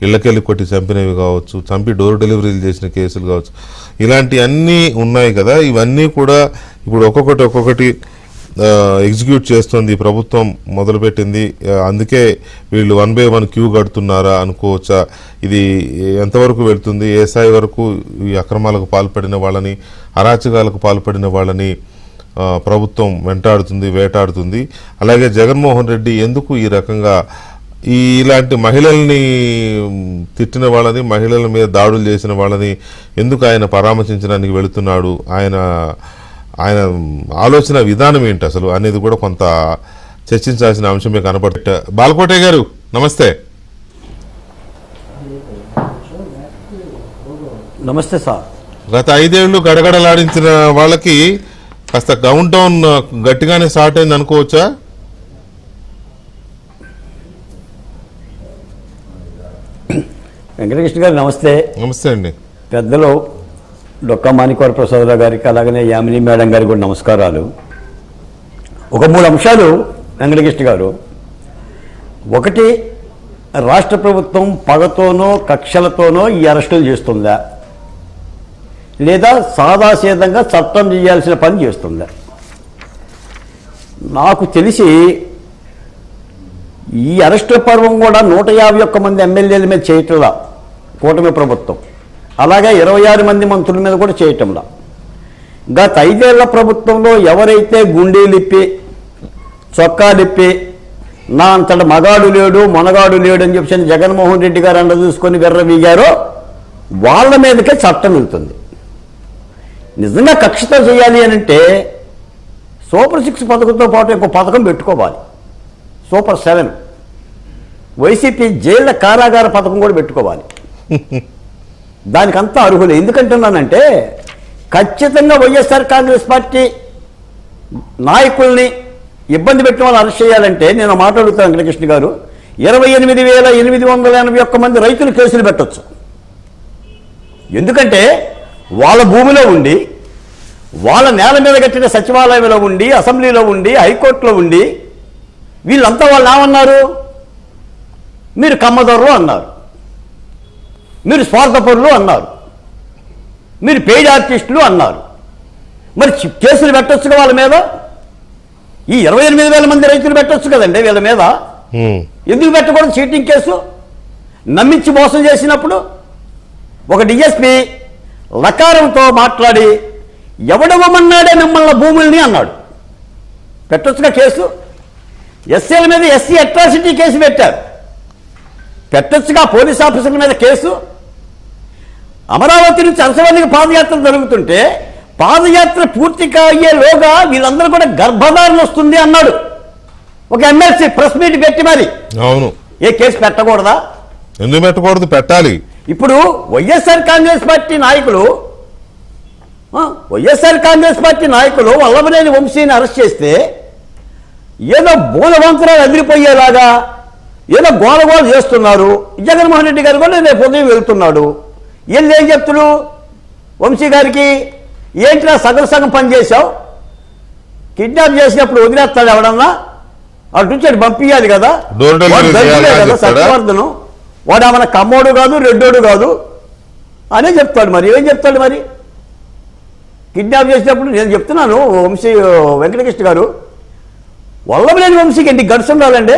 ఇళ్ళకెళ్ళి కొట్టి చంపినవి కావచ్చు, చంపి డోర్ డెలివరీలు చేసిన కేసులు కావచ్చు, ఇలాంటి అన్నీ ఉన్నాయి కదా. ఇవన్నీ కూడా ఇప్పుడు ఒక్కొక్కటి ఎగ్జిక్యూట్ చేస్తుంది ప్రభుత్వం మొదలుపెట్టింది. అందుకే వీళ్ళు 1 by 1 క్యూ కడుతున్నారా అనుకోవచ్చా? ఇది ఎంతవరకు వెళ్తుంది? ఏ స్థాయి వరకు ఈ అక్రమాలకు పాల్పడిన వాళ్ళని, అరాచకాలకు పాల్పడిన వాళ్ళని ప్రభుత్వం వెంటాడుతుంది, వేటాడుతుంది? అలాగే జగన్మోహన్ రెడ్డి ఎందుకు ఈ రకంగా ఇలాంటి మహిళల్ని తిట్టిన వాళ్ళని, మహిళల మీద దాడులు చేసిన వాళ్ళని ఎందుకు ఆయన పరామర్శించడానికి వెళుతున్నాడు? ఆయన ఆలోచన విధానం ఏంటి అసలు అనేది కూడా కొంత చర్చించాల్సిన అంశమే కనపడట. బాలకోటే గారు నమస్తే. నమస్తే సార్. గత 5 ఏళ్లు గడగడలాడించిన వాళ్ళకి కాస్త కౌంట్ డౌన్ గట్టిగానే స్టార్ట్ అయింది అనుకోవచ్చా? వెంకటకృష్ణ గారు నమస్తే. నమస్తే అండి. పెద్దలు డొక్కా మాణిక్వర ప్రసాదరావు గారికి, అలాగనే యామిని మేడం గారికి కూడా నమస్కారాలు. ఒక 3 అంశాలు వెంకటకృష్ణ గారు. ఒకటి, రాష్ట్ర ప్రభుత్వం పగతోనో కక్షలతోనో ఈ అరెస్టులు చేస్తుందా, లేదా సాదాసీదంగా చట్టం చేయాల్సిన పని చేస్తుందా? నాకు తెలిసి ఈ అరెస్టు పర్వం కూడా 151 మంది ఎమ్మెల్యేల మీద చేయటంలా కూటమి ప్రభుత్వం, అలాగే 26 మంది మంత్రుల మీద కూడా చేయటంలా. గత 5 ఏళ్ల ప్రభుత్వంలో ఎవరైతే గుండీలిప్పి, చొక్కాలిప్పి, నా అంతట మగాడు లేడు, మొనగాడు లేడు అని చెప్పి జగన్మోహన్ రెడ్డి గారు అండ చూసుకొని విర్రవీగారో వాళ్ళ మీదకే చట్టం వెళ్తుంది. నిజంగా కక్షతో చేయాలి అని అంటే సూపర్ 6 పథకంతో పాటు ఇంకో పథకం పెట్టుకోవాలి. సూపర్ 7 వైసీపీ జైళ్ల కారాగార పథకం కూడా పెట్టుకోవాలి. దానికంతా అర్హులే. ఎందుకంటున్నానంటే ఖచ్చితంగా వైఎస్ఆర్ కాంగ్రెస్ పార్టీ నాయకుల్ని ఇబ్బంది పెట్టిన వాళ్ళు అరెస్ట్ చేయాలంటే నేను మాట్లాడుతాను వెంకటకృష్ణ గారు, 28,881 మంది రైతులు కేసులు పెట్టొచ్చు. ఎందుకంటే వాళ్ళ భూమిలో ఉండి, వాళ్ళ నేల మీద కట్టిన సచివాలయంలో ఉండి, అసెంబ్లీలో ఉండి, హైకోర్టులో ఉండి వీళ్ళంతా వాళ్ళు ఏమన్నారు? మీరు కమ్మదొరలు అన్నారు, మీరు స్వార్థపరులు అన్నారు, మీరు పెయిడ్ ఆర్టిస్టులు అన్నారు. మరి కేసులు పెట్టొచ్చుగా వాళ్ళ మీద. ఈ 28,000 మంది రైతులు పెట్టొచ్చు కదండి వీళ్ళ మీద. ఎందుకు పెట్టకూడదు చీటింగ్ కేసు? నమ్మించి మోసం చేసినప్పుడు ఒక డిఎస్పీ లకారంతో మాట్లాడి ఎవడవమన్నాడే మిమ్మల్ని భూముల్ని అన్నాడు. పెట్టొచ్చుగా కేసు. ఎస్సీల మీద ఎస్సీ అట్రాసిటీ కేసు పెట్టారు. పెట్టొచ్చుగా పోలీస్ ఆఫీసర్ల మీద కేసు. అమరావతి నుంచి అంశవల్లికి పాదయాత్ర జరుగుతుంటే పాదయాత్ర పూర్తిగా అయ్యేలోగా వీళ్ళందరూ కూడా గర్భధారణ వస్తుంది అన్నాడు ఒక ఎమ్మెల్సీ ప్రెస్ మీట్ పెట్టి. మరి అవును, ఏ కేసు పెట్టకూడదా? ఎందుకు పెట్టకూడదు? పెట్టాలి. ఇప్పుడు వైఎస్ఆర్ కాంగ్రెస్ పార్టీ నాయకులు వల్లభనేని వంశీని అరెస్ట్ చేస్తే ఏదో బోలవంతరాలు అదిరిపోయేలాగా ఏదో గోలగోల చేస్తున్నారు. జగన్మోహన్ రెడ్డి గారు కూడా రేపు ఉదయం వెళ్తున్నాడు. వీళ్ళు ఏం చెప్తున్నారు వంశీ గారికి? ఏంటినా సగం పని చేశావు, కిడ్నాప్ చేసినప్పుడు వదిలేస్తాడు ఎవడన్నా, అటు నుంచి అటు పంపించాలి కదా. సత్యవర్ధను వాడు ఏమన్నా కమ్మోడు కాదు, రెడ్డోడు కాదు అనే చెప్తాడు. మరి ఏం చెప్తాడు? మరి కిడ్నాప్ చేసినప్పుడు నేను చెప్తున్నాను వంశీ వెంకటకృష్ణ గారు, వల్లభనేని వంశీకి ఎన్ని గడుసు ఉండాలండి.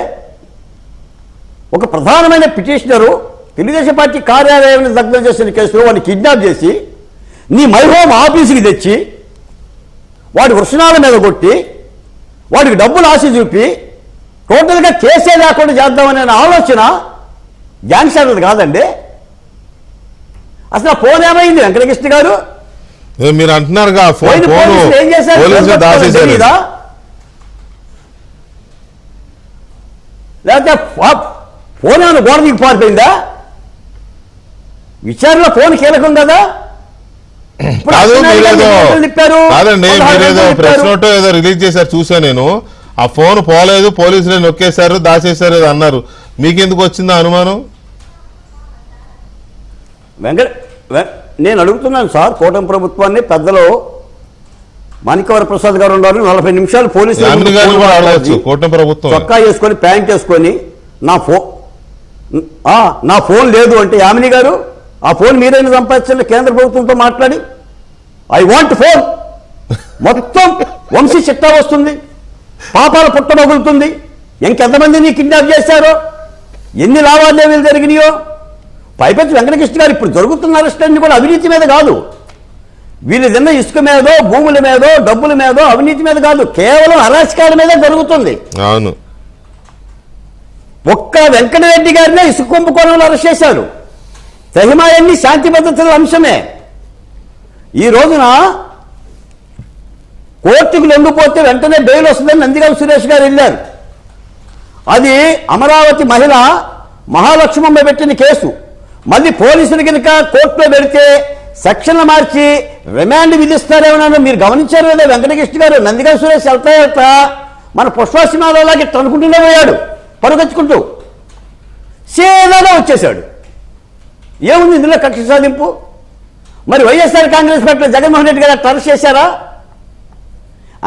ఒక ప్రధానమైన పిటిషనరు తెలుగుదేశం పార్టీ కార్యాలయాన్ని దగ్ధం చేసిన కేసులో వాడిని కిడ్నాప్ చేసి నీ మై హోమ్ ఆఫీసుకి తెచ్చి వాడి వృషణాల మీద కొట్టి వాడికి డబ్బులు ఆశ చూపి టోటల్గా కేసే లేకుండా చేద్దామనే ఆలోచన గ్యాంగ్స్టర్ది కాదండి. అసలు ఫోన్ ఏమైంది వెంకటకృష్ణ గారు? మీరు అంటున్నారుగా ఏం చేశారు? లేకపోతే ఫోన్ ఏమైనా గోడ దిగి పారిపోయిందా? విచారణలో ఫోన్ కీలకం కదా. కాదండి, మీరేదో ప్రెస్ నోట్ ఏదో రిలీజ్ చేశారు చూసా నేను. ఆ ఫోన్ పోలేదు, పోలీసులు నొక్కేశారు, దాచేశారు ఏదో అన్నారు. మీకెందుకు వచ్చిందా అనుమానం? నేను అడుగుతున్నాను సార్, కూటమి ప్రభుత్వాన్ని పెద్దలు మాణిక్యవర ప్రసాద్ గారు ఉన్నారు, 40 నిమిషాలు పోలీసులు కూటమి ప్రభుత్వం చొక్కా వేసుకొని ప్యాంట్ వేసుకొని నా ఫోన్ లేదు అంటే యామిని గారు ఆ ఫోన్ మీరైనా సంపాదించండి కేంద్ర ప్రభుత్వంతో మాట్లాడి. I want phone. మొత్తం వంశీ చిట్టా వస్తుంది, పాపాల పుట్టబగులుతుంది. ఇంకెంతమందిని కిడ్నాప్ చేశారో, ఎన్ని లావాదేవీలు జరిగినాయో. పైపెచ్చి వెంకటకృష్ణ గారు ఇప్పుడు జరుగుతున్న అరెస్ట్ అన్ని కూడా అవినీతి మీద కాదు, వీళ్ళు తిన్న ఇసుక మీదో, భూముల మీదో, డబ్బుల మీదో, అవినీతి మీద కాదు, కేవలం అరాచకాల మీద జరుగుతుంది. అవును. ఒక్క వెంకటరెడ్డి గారినే ఇసుక కుంభకోణంలో అరెస్ట్ చేశారు. తహిమాయన్ని శాంతి భద్రతల అంశమే. ఈ రోజున కోర్టుకు లొంగిపోతే వెంటనే బెయిల్ వస్తుందని నందిగాం సురేష్ గారు వెళ్ళారు. అది అమరావతి మహిళ మహాలక్ష్మమ్మ పెట్టిన కేసు. మళ్ళీ పోలీసులు కనుక కోర్టులో పెడితే సెక్షన్లు మార్చి రిమాండ్ విధిస్తారేమన్నా మీరు గమనించారు కదా వెంకటకృష్ణ గారు? నందిగాం సురేష్ వెళ్తా మన పుష్పసినిమాలలాగే తనుకుంటూనే పోయాడు, పరుగెచ్చుకుంటూ సేదాగా వచ్చేశాడు. ఏముంది ఇందులో కక్ష సాధింపు? మరి వైఎస్ఆర్ కాంగ్రెస్ పార్టీలో జగన్మోహన్ రెడ్డి గారు అరెస్ట్ చేశారా?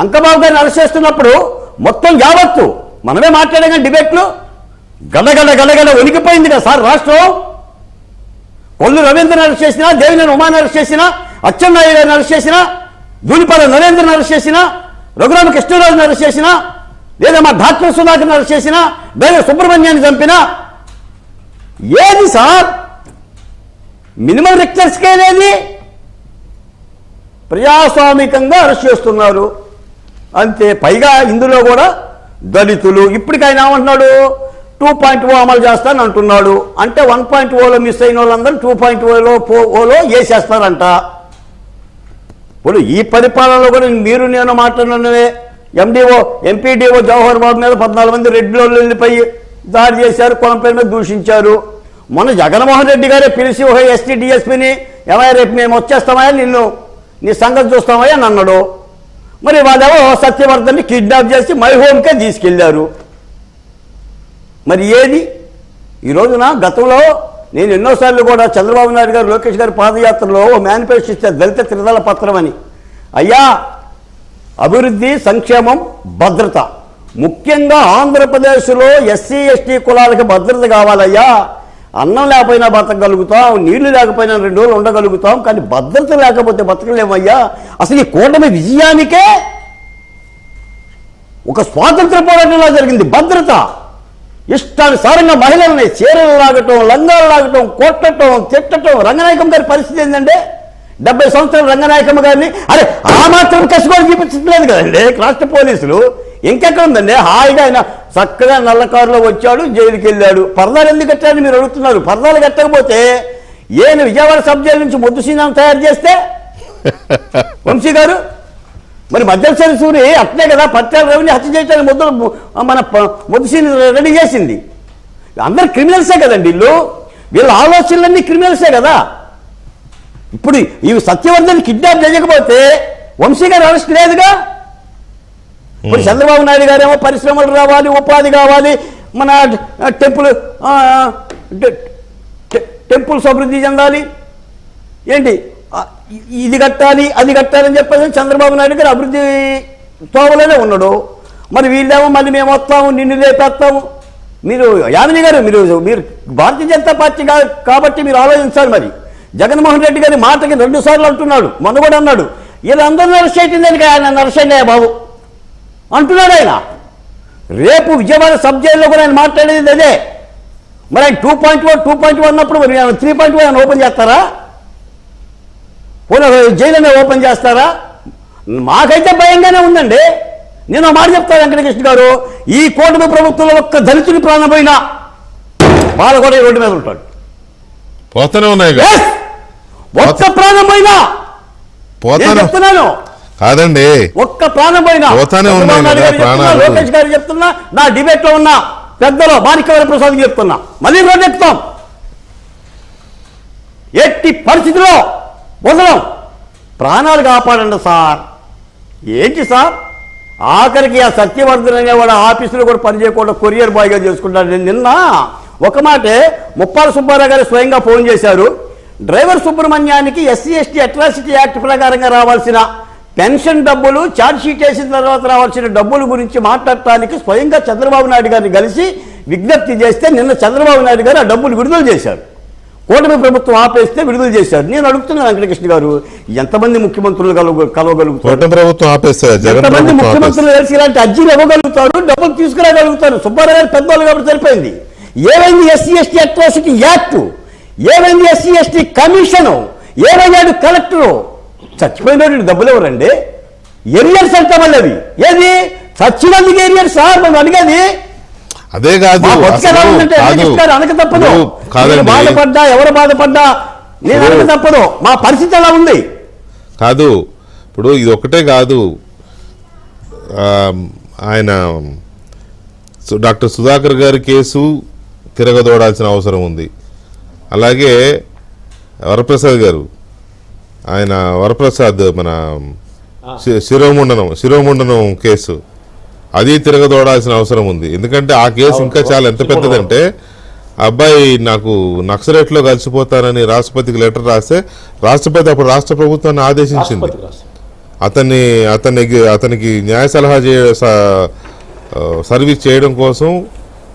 అంకబాబు గారిని అరెస్ట్ చేస్తున్నప్పుడు మొత్తం యావత్తు మనమే మాట్లాడాం డిబేట్లు, గడగడ వణికిపోయింది కదా సార్ రాష్ట్రం. కొల్లు రవీంద్రని అరెస్ట్ చేసినా, దేవినేని ఉమాని అరెస్ట్ చేసినా, అచ్చెన్నాయుడు గారిని అరెస్ట్ చేసినా, ధూళిపాల నరేంద్రని అరెస్ట్ చేసినా, రఘురామ కృష్ణరాజుని అరెస్ట్ చేసినా, లేదా మా డాక్టర్ సుధాకర్ని అరెస్ట్ చేసినా, డ్రైవర్ సుబ్రహ్మణ్యాన్ని చంపినా, ఏది సార్ మినిమం రిక్టర్ స్కేల్ ఏది? ప్రజాస్వామికంగా అరెస్ట్ చేస్తున్నారు అంతే. పైగా ఇందులో కూడా దళితులు ఇప్పటికైనా ఏమంటున్నాడు 2.0 అమలు చేస్తాను అంటున్నాడు. అంటే 1.0లో మిస్ అయిన వాళ్ళందరూ 2.0లో వేసేస్తారంట. ఇప్పుడు ఈ పరిపాలనలో కూడా మీరు నేను మాట్లాడినవే ఎండిఓ ఎంపీడీఓ జవహర్ బాబు మీద 14 మంది రెడ్డిలో వెళ్ళిపోయి దాడి చేశారు, కులం పేరు మీద దూషించారు. మొన్న జగన్మోహన్ రెడ్డి గారే పిలిచి ఒక ఎస్టీ డిఎస్పీని ఏమైనా రేపు మేము వచ్చేస్తామయ్యా, నీ సంగతి చూస్తామయ్యా అని అన్నాడు. మరి వాళ్ళేమో సత్యవర్ధన్ని కిడ్నాప్ చేసి మై హోమ్కే తీసుకెళ్లారు. మరి ఏది ఈ రోజున గతంలో నేను ఎన్నోసార్లు కూడా చంద్రబాబు నాయుడు గారు లోకేష్ గారి పాదయాత్రలో ఓ మేనిఫెస్టో ఇచ్చారు, దళిత త్రిదళ పత్రం అని. అయ్యా అభివృద్ధి, సంక్షేమం, భద్రత, ముఖ్యంగా ఆంధ్రప్రదేశ్లో ఎస్సీ ఎస్టీ కులాలకి భద్రత కావాలయ్యా. అన్నం లేకపోయినా బతకగలుగుతాం, నీళ్లు లేకపోయినా 2 రోజులు ఉండగలుగుతాం, కానీ భద్రత లేకపోతే బతకలేమయ్యా. అసలు ఈ కూటమి విజయానికే ఒక స్వాతంత్ర పోరాటంలా జరిగింది భద్రత. ఇష్టానుసారంగా మహిళల్ని చీరలు లాగటం, లంగాలు లాగటం, కొట్టడం, తిట్టడం. రంగనాయకమ్మ గారి పరిస్థితి ఏంటంటే 70 సంవత్సరాల రంగనాయకమ్మ గారిని అరే ఆ మాత్రం కసి కూడా చూపించట్లేదు కదండి రాష్ట్ర పోలీసులు. ఇంకెక్కడ ఉందండి? హాయిగా ఆయన చక్కగా నల్ల కారులో వచ్చాడు, జైలుకి వెళ్ళాడు. పరదాలు ఎందుకు కట్టారని మీరు అడుగుతున్నారు. పరదాలు కట్టకపోతే ఏను విజయవాడ సబ్ జైలు నుంచి మొద్దు సీనాను తయారు చేస్తే వంశీ గారు మరి మధ్యసరి సూరి అట్లే కదా పట్టాల రవిని హత్య చేయడానికి మన మొద్దు సీన్ రెడీ చేసింది. అందరు క్రిమినల్సే కదండి వీళ్ళ ఆలోచనలన్నీ క్రిమినల్సే కదా. ఇప్పుడు ఈ సత్యవర్ధన్ కిడ్నాప్ చేయకపోతే వంశీ గారు అరెస్ట్ లేదుగా. ఇప్పుడు చంద్రబాబు నాయుడు గారేమో పరిశ్రమలు రావాలి, ఉపాధి కావాలి, మన టెంపుల్స్ అభివృద్ధి చెందాలి, ఏంటి ఇది కట్టాలి అది కట్టాలని చెప్పేసి చంద్రబాబు నాయుడు గారు అభివృద్ధి తోవలోనే ఉన్నాడు. మరి వీళ్ళేమో మళ్ళీ మేము వస్తాము, నిన్ను లేపేస్తాము. మీరు యామిని గారు మీరు భారతీయ జనతా పార్టీ కాబట్టి మీరు ఆలోచించాలి. మరి జగన్మోహన్ రెడ్డి గారి మాటకి 2 సార్లు అంటున్నాడు, మొన్న కూడా అన్నాడు వీళ్ళందరూ అరెస్ట్ చేయడానికి ఆయన అరెస్ట్ అయ్యా బాబు అంటున్నాడు ఆయన. రేపు విజయవాడ సబ్ జైల్లో కూడా ఆయన మాట్లాడేది అదే. మరి ఆయన 2.1 అన్నప్పుడు మరి 3.1 ఆయన ఓపెన్ చేస్తారా? జైలు ఓపెన్ చేస్తారా? మాకైతే భయంగానే ఉందండి. నేను మాట చెప్తాను వెంకటకృష్ణ గారు, ఈ కూటమి ప్రభుత్వంలో ఒక్క దళితుడి ప్రాణం పోయినా వాళ్ళు కూడా ఈ రోడ్డు మీద ఉంటాడు. పోతూనే ఉన్నాయి ఒక్క ప్రాణం పోయినా చెప్తున్నాను కాదండి, ఒక్క ప్రాణం పోయినా లోకేష్ గారు చెప్తున్నా, నా డిబేట్ లో ఉన్న పెద్దలో మాణిక్యవర ప్రసాద్ చెప్తున్నా, మళ్ళీ రోడ్డు ఎక్కుతాం. ఎట్టి పరిస్థితిలో వదలం, ప్రాణాలు కాపాడండి సార్. ఏంటి సార్ ఆఖరికి ఆ సత్యవర్ధన్ అనేవాడు ఆఫీసులో కూడా పనిచేయకుండా కొరియర్ బాయ్గా చేసుకుంటాడు. నేను నిన్న ఒక మాటే ముప్పాల సుబ్బారావు గారు స్వయంగా ఫోన్ చేశారు. డ్రైవర్ సుబ్రహ్మణ్యానికి ఎస్సీ ఎస్టీ అట్రాసిటీ యాక్ట్ ప్రకారంగా రావాల్సిన పెన్షన్ డబ్బులు, ఛార్జ్ షీట్ వేసిన తర్వాత రావాల్సిన డబ్బుల గురించి మాట్లాడటానికి స్వయంగా చంద్రబాబు నాయుడు గారిని కలిసి విజ్ఞప్తి చేస్తే నిన్న చంద్రబాబు నాయుడు గారు ఆ డబ్బులు విడుదల చేశారు. కూటమి ప్రభుత్వం ఆపేస్తే విడుదల చేశారు. నేను అడుగుతున్నాను వెంకటకృష్ణ గారు, ఎంతమంది ముఖ్యమంత్రులు కలవగలుగుతారు? ఎంతమంది ముఖ్యమంత్రులు కలిసి ఇలాంటి అర్జీలు ఇవ్వగలుగుతారు, డబ్బులు తీసుకురాగలుగుతారు? సుబ్బారావు గారు పెద్దవాళ్ళు కాబట్టి సరిపోయింది. ఏమైంది ఎస్సీ ఎస్టీ అట్రాసిటీ యాక్ట్? ఏమైంది ఎస్సీ ఎస్టీ కమిషను? ఏమయ్యాడు కలెక్టరు? చచ్చిపోయిన డబ్బులు ఎవరండి? ఎరియర్స్ అంటే మళ్ళీ అవి ఏది చచ్చినందుకు ఎరియర్స్ సార్ మనం అడిగేది. అదే కాదు, అనక తప్పదు. బాధపడ్డా ఎవరు బాధపడ్డా నేను అనక తప్పదు. మా పరిస్థితి ఎలా ఉంది కాదు. ఇప్పుడు ఇది ఒకటే కాదు, ఆయన డాక్టర్ సుధాకర్ గారి కేసు తిరగదోడాల్సిన అవసరం ఉంది. అలాగే వరప్రసాద్ గారు, ఆయన వరప్రసాద్ మన శిరోముండనం కేసు అది తిరగదోడాల్సిన అవసరం ఉంది. ఎందుకంటే ఆ కేసు ఇంకా చాలా ఎంత పెద్దదంటే, అబ్బాయి నాకు నక్సలైట్లో కలిసిపోతానని రాష్ట్రపతికి లెటర్ రాస్తే రాష్ట్రపతి అప్పుడు రాష్ట్ర ప్రభుత్వాన్ని ఆదేశించింది అతనికి న్యాయ సలహా సర్వీస్ చేయడం కోసం,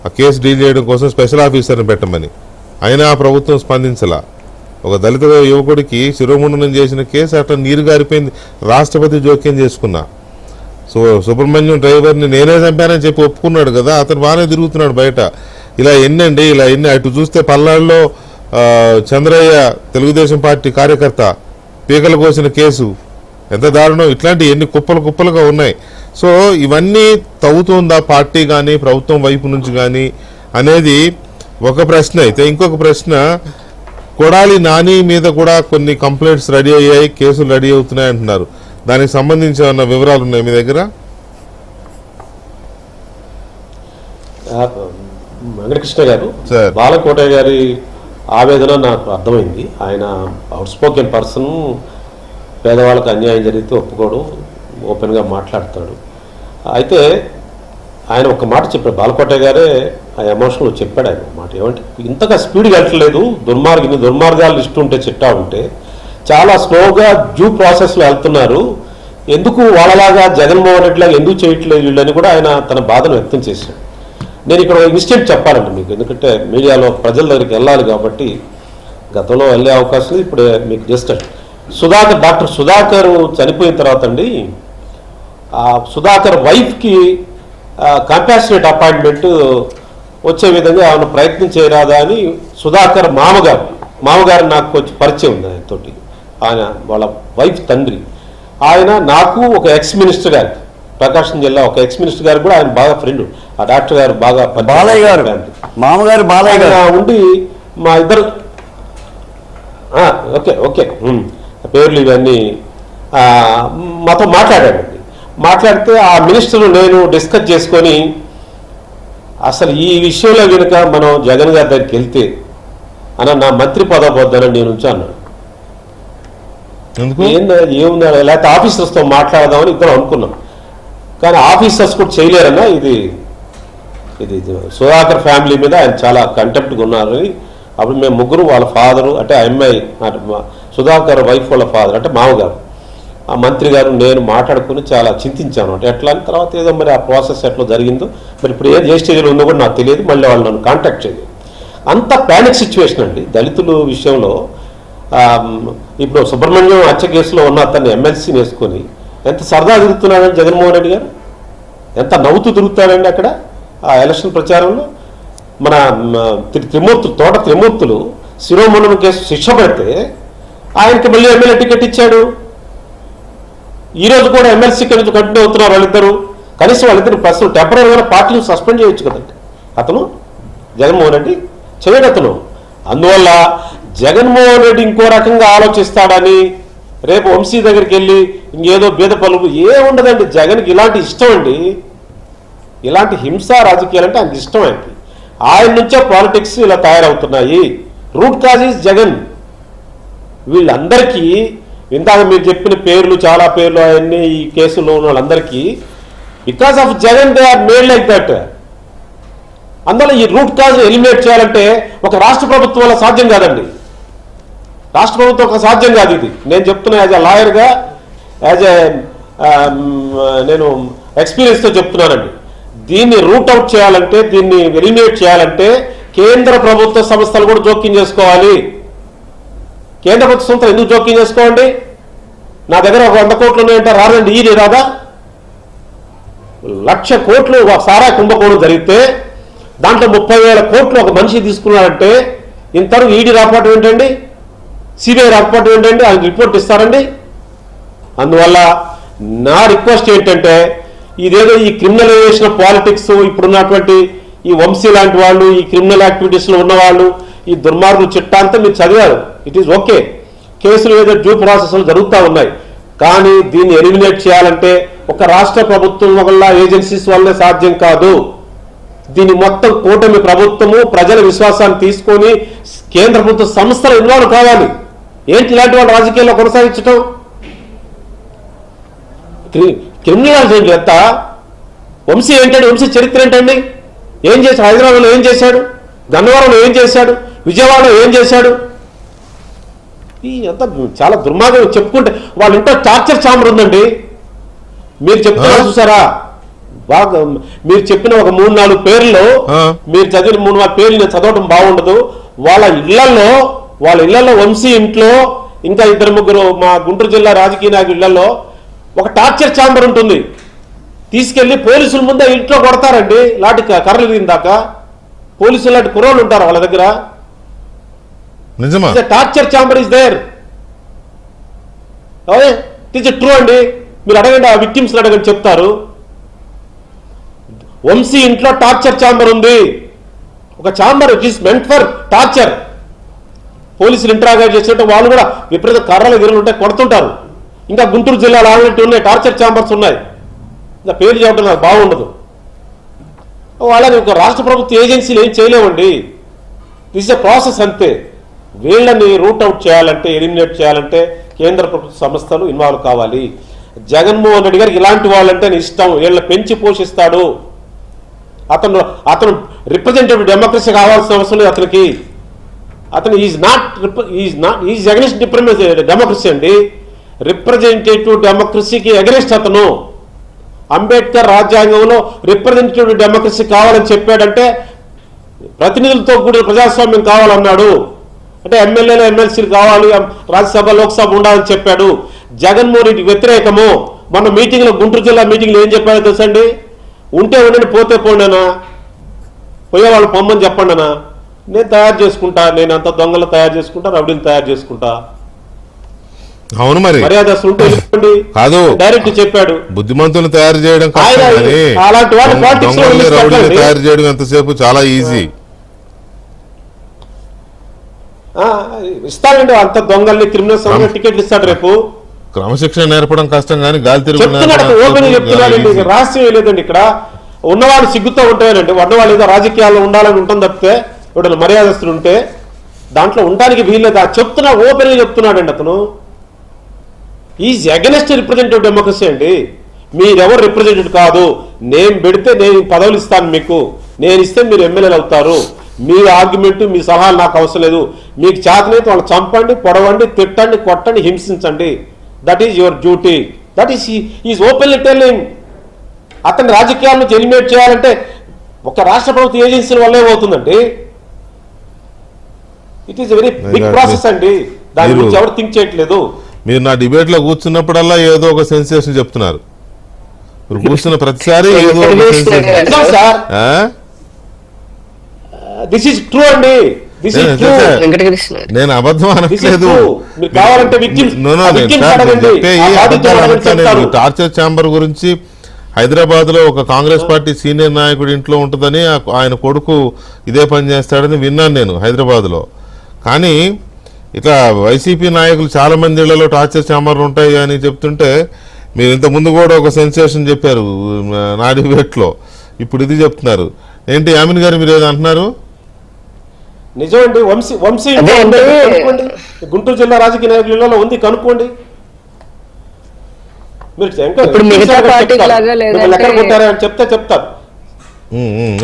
ఆ కేసు డీల్ చేయడం కోసం స్పెషల్ ఆఫీసర్ని పెట్టమని. అయినా ఆ ప్రభుత్వం స్పందించలా. ఒక దళిత యువకుడికి శిరోముండనం చేసిన కేసు అట్లా నీరు గారిపోయింది. రాష్ట్రపతి జోక్యం చేసుకున్నా. సుబ్రహ్మణ్యం డ్రైవర్ని నేనే చంపానని చెప్పి ఒప్పుకున్నాడు కదా, అతను బాగానే తిరుగుతున్నాడు బయట. ఇలా ఎన్ని అటు చూస్తే పల్నాడులో చంద్రయ్య తెలుగుదేశం పార్టీ కార్యకర్త పీకలు కోసిన కేసు ఎంత దారుణం. ఇట్లాంటి ఎన్ని కుప్పలుగా ఉన్నాయి. సో ఇవన్నీ తవ్వుతుందా పార్టీ కానీ ప్రభుత్వం వైపు నుంచి కానీ అనేది ఒక ప్రశ్న. అయితే ఇంకొక ప్రశ్న, కొడాలి నాని మీద కూడా కొన్ని కంప్లైంట్స్ రెడీ అయ్యాయి, కేసులు రెడీ అవుతున్నాయి అంటున్నారు. దానికి సంబంధించి ఏమన్నా వివరాలు ఉన్నాయి మీ దగ్గర? వెంకటకృష్ణ గారు, సార్. బాలకోటయ్య గారి ఆవేదన నాకు అర్థమైంది. ఆయన అవుట్ స్పోకెన్ పర్సన్, పేదవాళ్ళకి అన్యాయం జరిగితే ఒప్పుకోడు, ఓపెన్గా మాట్లాడతాడు. అయితే ఆయన ఒక మాట చెప్పాడు, బాలకోటయ్య గారే ఆ ఎమోషన్లో చెప్పాడు. ఆయన మాట ఏమంటే, ఇంతగా స్పీడ్గా వెళ్ళట్లేదు, దుర్మార్గాలు లిస్ట్ ఉంటే చిట్టా ఉంటే చాలా స్లోగా డ్యూ ప్రాసెస్లో వెళ్తున్నారు, ఎందుకు వాళ్ళలాగా జగన్మోహన్ రెడ్డి లాగా ఎందుకు చేయట్లేదు వీళ్ళని కూడా ఆయన తన బాధను వ్యక్తం చేశాడు. నేను ఇక్కడ ఇన్స్టెంట్ చెప్పాలండి మీకు, ఎందుకంటే మీడియాలో ప్రజల దగ్గరికి వెళ్ళాలి కాబట్టి. గతంలో వెళ్ళే అవకాశం లేదు, ఇప్పుడు మీకు జస్ట్ డాక్టర్ సుధాకర్ చనిపోయిన తర్వాత అండి, సుధాకర్ వైఫ్కి కంపాషనేట్ అపాయింట్మెంట్ వచ్చే విధంగా ఆయన ప్రయత్నం చేయరాదా అని సుధాకర్ మామగారు నాకు కొంచెం పరిచయం ఉంది ఆయనతోటి. ఆయన వాళ్ళ వైఫ్ తండ్రి, ఆయన నాకు ఒక ఎక్స్ మినిస్టర్ గారు, ప్రకాశం జిల్లా ఒక ఎక్స్ మినిస్టర్ గారు కూడా ఆయన బాగా ఫ్రెండ్. ఆ డాక్టర్ గారు బాగా బాలయ్య గారు, మామగారు బాలయ్య గారు ఉండి మా ఇద్దరు ఓకే పేర్లు ఇవన్నీ మాతో మాట్లాడాడండి. మాట్లాడితే ఆ మినిస్టర్ నేను డిస్కస్ చేసుకొని, అసలు ఈ విషయంలో కనుక మనం జగన్ గారి దగ్గరికి వెళ్తే నా మంత్రి పదవి పొద్దానని నేను అన్నాడు. ఏముందా, లేకపోతే ఆఫీసర్స్తో మాట్లాడదామని ఇద్దరు అనుకున్నాం, కానీ ఆఫీసర్స్ కూడా చేయలేరన్నా. ఇది సుధాకర్ ఫ్యామిలీ మీద ఆయన చాలా కంటెంప్ట్గా ఉన్నారని. అప్పుడు మేము ముగ్గురు, వాళ్ళ ఫాదరు అంటే అమ్మాయి సుధాకర్ వైఫ్ వాళ్ళ ఫాదర్ అంటే మామగారు, ఆ మంత్రి గారు, నేను మాట్లాడుకుని చాలా చింతించాను అంటే ఎట్లా అని. తర్వాత ఏదో మరి ఆ ప్రాసెస్ ఎట్లా జరిగిందో మరి ఇప్పుడు ఏ స్టేజ్లో ఉందో కూడా నాకు తెలియదు. మళ్ళీ వాళ్ళు నన్ను కాంటాక్ట్ చేయలేదు. అంత ప్యానిక్ సిచ్యువేషన్ అండి దళితుల విషయంలో. ఇప్పుడు సుబ్రహ్మణ్యం హత్య కేసులో ఉన్న అతన్ని ఎమ్మెల్సీని వేసుకొని ఎంత సరదా తిరుగుతున్నాడండి జగన్మోహన్ రెడ్డి గారు, ఎంత నవ్వుతూ తిరుగుతాడండి అక్కడ ఆ ఎలక్షన్ ప్రచారంలో. మన తోట త్రిమూర్తులు శిరోమణం కేసు శిక్ష పడితే ఆయనకి మళ్ళీ ఎమ్మెల్యే టికెట్ ఇచ్చాడు. ఈరోజు కూడా ఎమ్మెల్సీ నుంచి కంటిన్యూ అవుతున్నారు వాళ్ళిద్దరు. కనీసం వాళ్ళిద్దరు ప్రస్తుతం టెంపరీగా పార్టీని సస్పెండ్ చేయొచ్చు కదండి అతను జగన్మోహన్ రెడ్డి, చేయడు అతను. అందువల్ల జగన్మోహన్ రెడ్డి ఇంకో రకంగా ఆలోచిస్తాడని రేపు వంశీ దగ్గరికి వెళ్ళి ఇంకేదో బీద పలుపు ఏముండదండి. జగన్కి ఇలాంటి ఇష్టం అండి, ఇలాంటి హింసా రాజకీయాలంటే ఆయనకి ఇష్టం. ఆయన నుంచే పాలిటిక్స్ ఇలా తయారవుతున్నాయి. Root cause is Jagan. వీళ్ళందరికీ ఇందాక మీరు చెప్పిన పేర్లు, చాలా పేర్లు అవన్నీ ఈ కేసులో ఉన్న వాళ్ళందరికీ because of Jagan they are made like that. అందువల్ల ఈ రూట్ కాజ్ ఎలిమినేట్ చేయాలంటే ఒక రాష్ట్ర ప్రభుత్వం వల్ల సాధ్యం కాదండి. రాష్ట్ర ప్రభుత్వం ఒక సాధ్యం కాదు. ఇది నేను చెప్తున్నా యాజ్ ఎ లాయర్గా, యాజ్ ఎ నేను ఎక్స్పీరియన్స్తో చెప్తున్నానండి. దీన్ని రూట్ అవుట్ చేయాలంటే, దీన్ని ఎలిమినేట్ చేయాలంటే కేంద్ర ప్రభుత్వ సంస్థలు కూడా జోక్యం చేసుకోవాలి. కేంద్ర ప్రభుత్వ సంస్థలు ఎందుకు జోక్యం చేసుకోండి? నా దగ్గర ఒక 100 కోట్లు ఉన్నాయంటే రాదండి, ఈ రాదా? 1,00,000 కోట్లు సారా కుంభకోణం జరిగితే దాంట్లో 30,000 కోట్లు ఒక మనిషి తీసుకున్నారంటే ఇంతవరకు ఈడీ రాకపోవటం ఏంటండి, సిబిఐ రాకపోవటం ఏంటండి? ఆయన రిపోర్ట్ ఇస్తారండి. అందువల్ల నా రిక్వెస్ట్ ఏంటంటే, ఇదేదో ఈ క్రిమినలైజేషన్ పాలిటిక్స్ ఇప్పుడున్నటువంటి ఈ వంశీ లాంటి వాళ్ళు, ఈ క్రిమినల్ యాక్టివిటీస్లో ఉన్నవాళ్ళు, ఈ దుర్మార్గుల చిట్టా అంతా మీరు చదివారు. ఇట్ ఈస్ ఓకే, కేసులు ఏదో డ్యూ ప్రాసెస్లు జరుగుతూ ఉన్నాయి. కానీ దీన్ని ఎలిమినేట్ చేయాలంటే ఒక రాష్ట్ర ప్రభుత్వం వల్ల, ఏజెన్సీస్ వల్లే సాధ్యం కాదు. దీన్ని మొత్తం కూటమి ప్రభుత్వము ప్రజల విశ్వాసాన్ని తీసుకొని కేంద్ర ప్రభుత్వ సంస్థలు ఇన్వాల్వ్ కావాలి. ఏంటి ఇలాంటి వాళ్ళు రాజకీయాల్లో కొనసాగించటం? క్రిమినల్ ఎంత వంశీ ఏంటండి, వంశీ చరిత్ర ఏంటండి? ఏం చేశాడు? హైదరాబాద్లో ఏం చేశాడు? గన్నవరంలో ఏం చేశాడు? విజయవాడలో ఏం చేశాడు? ఈ అంతా చాలా దుర్మార్గం. చెప్పుకుంటే వాళ్ళ ఇంట్లో టార్చర్ ఛాంబర్ ఉందండి. మీరు చెప్తున్నారు చూసారా, బాగా మీరు చెప్పిన ఒక 3-4 పేర్లు, మీరు చదివిన 3-4 పేర్లు నేను చదవడం బాగుండదు. వాళ్ళ ఇళ్లలో వంశీ ఇంట్లో ఇంకా 2-3 మా గుంటూరు జిల్లా రాజకీయ నాయకుల ఇళ్లలో ఒక టార్చర్ ఛాంబర్ ఉంటుంది. తీసుకెళ్లి పోలీసుల ముందే ఇంట్లో కొడతారండి, లాంటి కర్రలు దిందాకా. పోలీసులు లాంటి కుర్రోళ్ళు ఉంటారు వాళ్ళ దగ్గర. Torture chamber is there. It is true అండి. మీరు అడగండి, ఆ విక్టిమ్స్ అడగండి, చెప్తారు. వంశీ ఇంట్లో టార్చర్ ఛాంబర్ ఉంది. ఒక chamber it is meant for torture. పోలీసులు ఇంటరాగేట్ చేసినట్టు వాళ్ళు కూడా విపరీత కర్రలు గిర్రలు ఉంటాయి, కొడుతుంటారు. ఇంకా గుంటూరు జిల్లాలో ఆల్రెడీ ఉన్నాయి, టార్చర్ ఛాంబర్స్ ఉన్నాయి. ఇంకా పేరు చెప్పడం నాకు బాగుండదు. వాళ్ళని ఒక రాష్ట్ర ప్రభుత్వ ఏజెన్సీలు ఏం చేయలేవండి. దిస్ ఎ ప్రాసెస్ అంతే. వీళ్ళని రూట్ అవుట్ చేయాలంటే, ఎలిమినేట్ చేయాలంటే కేంద్ర ప్రభుత్వ సంస్థలు ఇన్వాల్వ్ కావాలి. జగన్మోహన్ రెడ్డి గారికి ఇలాంటి వాళ్ళంటే ఇష్టం, వీళ్ళని పెంచి పోషిస్తాడు. అతను రిప్రజెంటేటివ్ డెమోక్రసీ కావాల్సిన అవసరం లేదు అతనికి. అతను ఈజ్ అగెనిస్ట్ డెమోక్రసీ అండి. రిప్రజెంటేటివ్ డెమోక్రసీకి అగెనిస్ట్ అతను. అంబేద్కర్ రాజ్యాంగంలో రిప్రజెంటేటివ్ డెమోక్రసీ కావాలని చెప్పాడంటే ప్రతినిధులతో కూడిన ప్రజాస్వామ్యం కావాలన్నాడు. అంటే ఎమ్మెల్యేలు ఎమ్మెల్సీలు కావాలి, రాజ్యసభ లోక్సభ ఉండాలని చెప్పాడు. జగన్మోహన్ రెడ్డికి వ్యతిరేకము. మన మీటింగ్లో, గుంటూరు జిల్లా మీటింగ్లో ఏం చెప్పాడో తెలుసండి? ఉంటే ఉండండి, పోతే పోండినా, పోయేవాళ్ళు పొమ్మని చెప్పండి అనా, నేను తయారు చేసుకుంటా, నేను అంత దొంగలు తయారు చేసుకుంటా, రౌడీని తయారు చేసుకుంటా. అవును, మరి మర్యాద కాదు, డైరెక్ట్ చెప్పాడు. బుద్ధిమంతులు తయారు చేయడం అలాంటి వాళ్ళు పాలిటిక్స్ తయారు చేయడం ఎంతసేపు చాలా ఈజీ. ఇస్తాడండి అంత దొంగల్ని, క్రిమినల్స్ టికెట్లు ఇస్తాడు. రేపు క్రమశిక్షణ నేర్పడం కష్టం, కానీ గాలి చెప్తున్నాడు, ఓపెన్ చెప్తున్నాడండి. రహస్యం లేదండి. ఇక్కడ ఉన్నవాళ్ళు సిగ్గుతో ఉంటాయనండి. ఉన్నవాళ్ళు ఏదో రాజకీయాల్లో ఉండాలని ఉంటుంది తప్పితే, ఇప్పుడు మర్యాదస్తులు ఉంటే దాంట్లో ఉండడానికి వీల్లేదు. చెప్తున్నా, ఓపెన్ గా చెప్తున్నాడండి అతను. ఈజ్ అగెనిస్ట్ రిప్రజెంటేటివ్ డెమోక్రసీ అండి. మీరెవరు రిప్రజెంటేటివ్ కాదు. నేను పెడితే నేను పదవులు ఇస్తాను మీకు, నేను ఇస్తే మీరు ఎమ్మెల్యేలు అవుతారు. మీ ఆర్గ్యుమెంట్, మీ సలహాలు నాకు అవసరం లేదు. మీకు చేతనైతే వాళ్ళు చంపండి, పొడవండి, తిట్టండి, కొట్టండి, హింసించండి. That is your duty. That is openly telling. అతని రాజకీయాల నుంచి ఎలిమినేట్ చేయాలంటే ఒక రాష్ట్ర ప్రభుత్వ ఏజెన్సీల వల్లే అవుతుందండి. It is very big process అండి. దాని గురించి ఎవరు థింక్ చేయట్లేదు. మీరు నా డిబేట్ లో కూర్చున్నప్పుడల్లా ఏదో ఒక సెన్సేషన్ చెప్తున్నారు. మీరు కూర్చున్న ప్రతిసారి ఏదో ఒక సెన్సేషన్. దిస్ ఈజ్ ట్రూ అండి. నేను అబద్ధం అనట్లేదు. టార్చర్ ఛాంబర్ గురించి హైదరాబాద్ లో ఒక కాంగ్రెస్ పార్టీ సీనియర్ నాయకుడి ఇంట్లో ఉంటుందని, ఆయన కొడుకు ఇదే పని చేస్తాడని విన్నాను నేను హైదరాబాద్ లో. కానీ ఇట్లా వైసీపీ నాయకులు చాలా మంది ఇళ్లలో టార్చర్ ఛాంబర్లు ఉంటాయి అని చెప్తుంటే, మీరు ఇంత ముందు కూడా ఒక సెన్సేషన్ చెప్పారు నా డిబేట్లో, ఇప్పుడు ఇది చెప్తున్నారు ఏంటి? యామిని గారు మీరు ఏదో అంటున్నారు? నిజమండి. వంశీ గుంటూరు జిల్లా రాజకీయ నాయకులలో ఉంది, కనుక్కోండి. మీరు ఎక్కడ కొట్టారా అని చెప్తారు.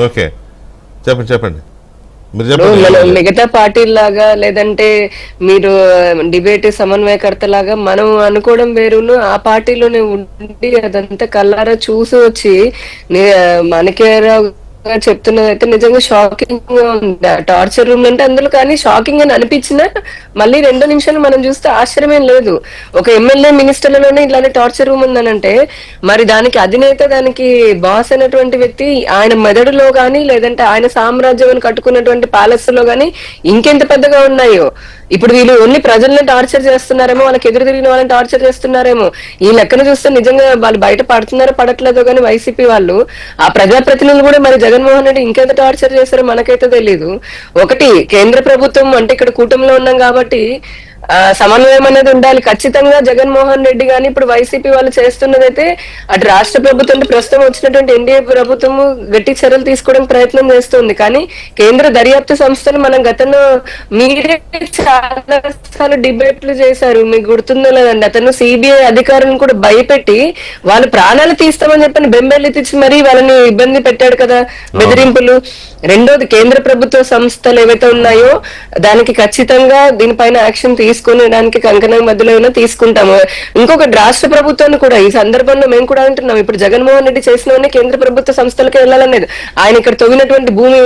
ఓకే, చెప్పండి. మిగతా పార్టీలాగా, లేదంటే మీరు డిబేట్ సమన్వయకర్త లాగా మనం అనుకోవడం వేరును, ఆ పార్టీలోనే ఉండి అదంతా కల్లారా చూసి వచ్చి మాణిక్యరావు చెప్తున్నది అయితే నిజంగా షాకింగ్ గా ఉంది. టార్చర్ రూమ్ అంటే అందులో కానీ షాకింగ్ అని అనిపించినా మళ్ళీ 2 నిమిషాలు మనం చూస్తే ఆశ్చర్యమేం లేదు. ఒక ఎమ్మెల్యే మినిస్టర్లలోనే ఇట్లానే టార్చర్ రూమ్ ఉందనంటే మరి దానికి అధినేత, దానికి బాస్ అయినటువంటి వ్యక్తి ఆయన మెదడులో గాని, లేదంటే ఆయన సామ్రాజ్యం కట్టుకున్నటువంటి ప్యాలెస్ లో గాని ఇంకెంత పెద్దగా ఉన్నాయో. ఇప్పుడు వీళ్ళు ఓన్లీ ప్రజల్ని టార్చర్ చేస్తున్నారేమో, వాళ్ళకి ఎదురు తిరిగిన వాళ్ళని టార్చర్ చేస్తున్నారేమో. ఈ లెక్కన చూస్తే నిజంగా వాళ్ళు బయట పడుతున్నారో పడట్లేదో కానీ వైసీపీ వాళ్ళు, ఆ ప్రజాప్రతినిధులు కూడా మరి జగన్మోహన్ రెడ్డి ఇంకెంత టార్చర్ చేస్తారో మనకైతే తెలీదు. ఒకటి కేంద్ర ప్రభుత్వం అంటే ఇక్కడ కూటమిలో ఉన్నాం కాబట్టి సమన్వయం అనేది ఉండాలి ఖచ్చితంగా. జగన్మోహన్ రెడ్డి గాని ఇప్పుడు వైసీపీ వాళ్ళు చేస్తున్నదైతే అటు రాష్ట్ర ప్రభుత్వం ప్రస్తుతం వచ్చినటువంటి ఎన్డీఏ ప్రభుత్వము గట్టి చర్యలు తీసుకోవడానికి ప్రయత్నం చేస్తుంది. కానీ కేంద్ర దర్యాప్తు సంస్థలు మనం గతంలో మీరే చాలా సార్లు డిబేట్లు చేశారు, మీకు గుర్తుందో లేదండి. అతను సిబిఐ అధికారులను కూడా భయపెట్టి వాళ్ళు ప్రాణాలు తీస్తామని చెప్పని బెంబెలెత్తించి మరీ వాళ్ళని ఇబ్బంది పెట్టాడు కదా, బెదిరింపులు. రెండోది కేంద్ర ప్రభుత్వ సంస్థలు ఏవైతే ఉన్నాయో దానికి ఖచ్చితంగా దీనిపైన యాక్షన్ తీసుకునేదానికి కంకణ మధ్యలో తీసుకుంటాము. ఇంకొకటి రాష్ట్ర ప్రభుత్వాన్ని కూడా ఈ సందర్భంలో మేము కూడా అంటున్నాం, ఇప్పుడు జగన్మోహన్ రెడ్డి చేసినవన్నీ కేంద్ర ప్రభుత్వ సంస్థలకే వెళ్ళాలనేది. ఆయన ఇక్కడ తవ్వినటువంటి భూమి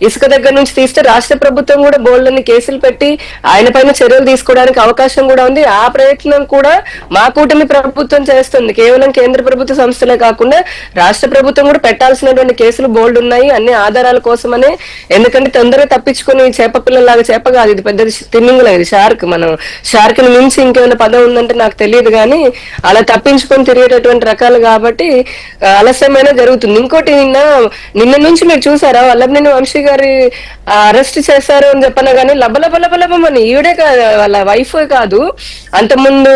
ఇసుక దగ్గర నుంచి తీస్తే రాష్ట్ర ప్రభుత్వం కూడా బోల్డ్ని కేసులు పెట్టి ఆయన పైన చర్యలు తీసుకోవడానికి అవకాశం కూడా ఉంది. ఆ ప్రయత్నం కూడా మా కూటమి ప్రభుత్వం చేస్తుంది. కేవలం కేంద్ర ప్రభుత్వ సంస్థలే కాకుండా రాష్ట్ర ప్రభుత్వం కూడా పెట్టాల్సినటువంటి కేసులు బోల్డ్ ఉన్నాయి. అన్ని ఆధారాల కోసం కోసమనే, ఎందుకంటే తొందరగా తప్పించుకుని చేప పిల్లలాగా, చేప కాదు ఇది, పెద్ద తిమ్మింగులా, ఇది షార్క్. మనం షార్క్ ని మించి ఇంకేమైనా పదం ఉందంటే నాకు తెలియదు, కానీ అలా తప్పించుకొని తిరిగేటటువంటి రకాలు కాబట్టి ఆలస్యమైన జరుగుతుంది. ఇంకోటి నిన్న నుంచి మీరు చూసారా, వల్లభనేని వంశీ గారి అరెస్ట్ చేశారు అని చెప్పినా గానీ లబలబలబలబమని, ఈవిడే కాదు వాళ్ళ వైఫ్ కాదు, అంతకుముందు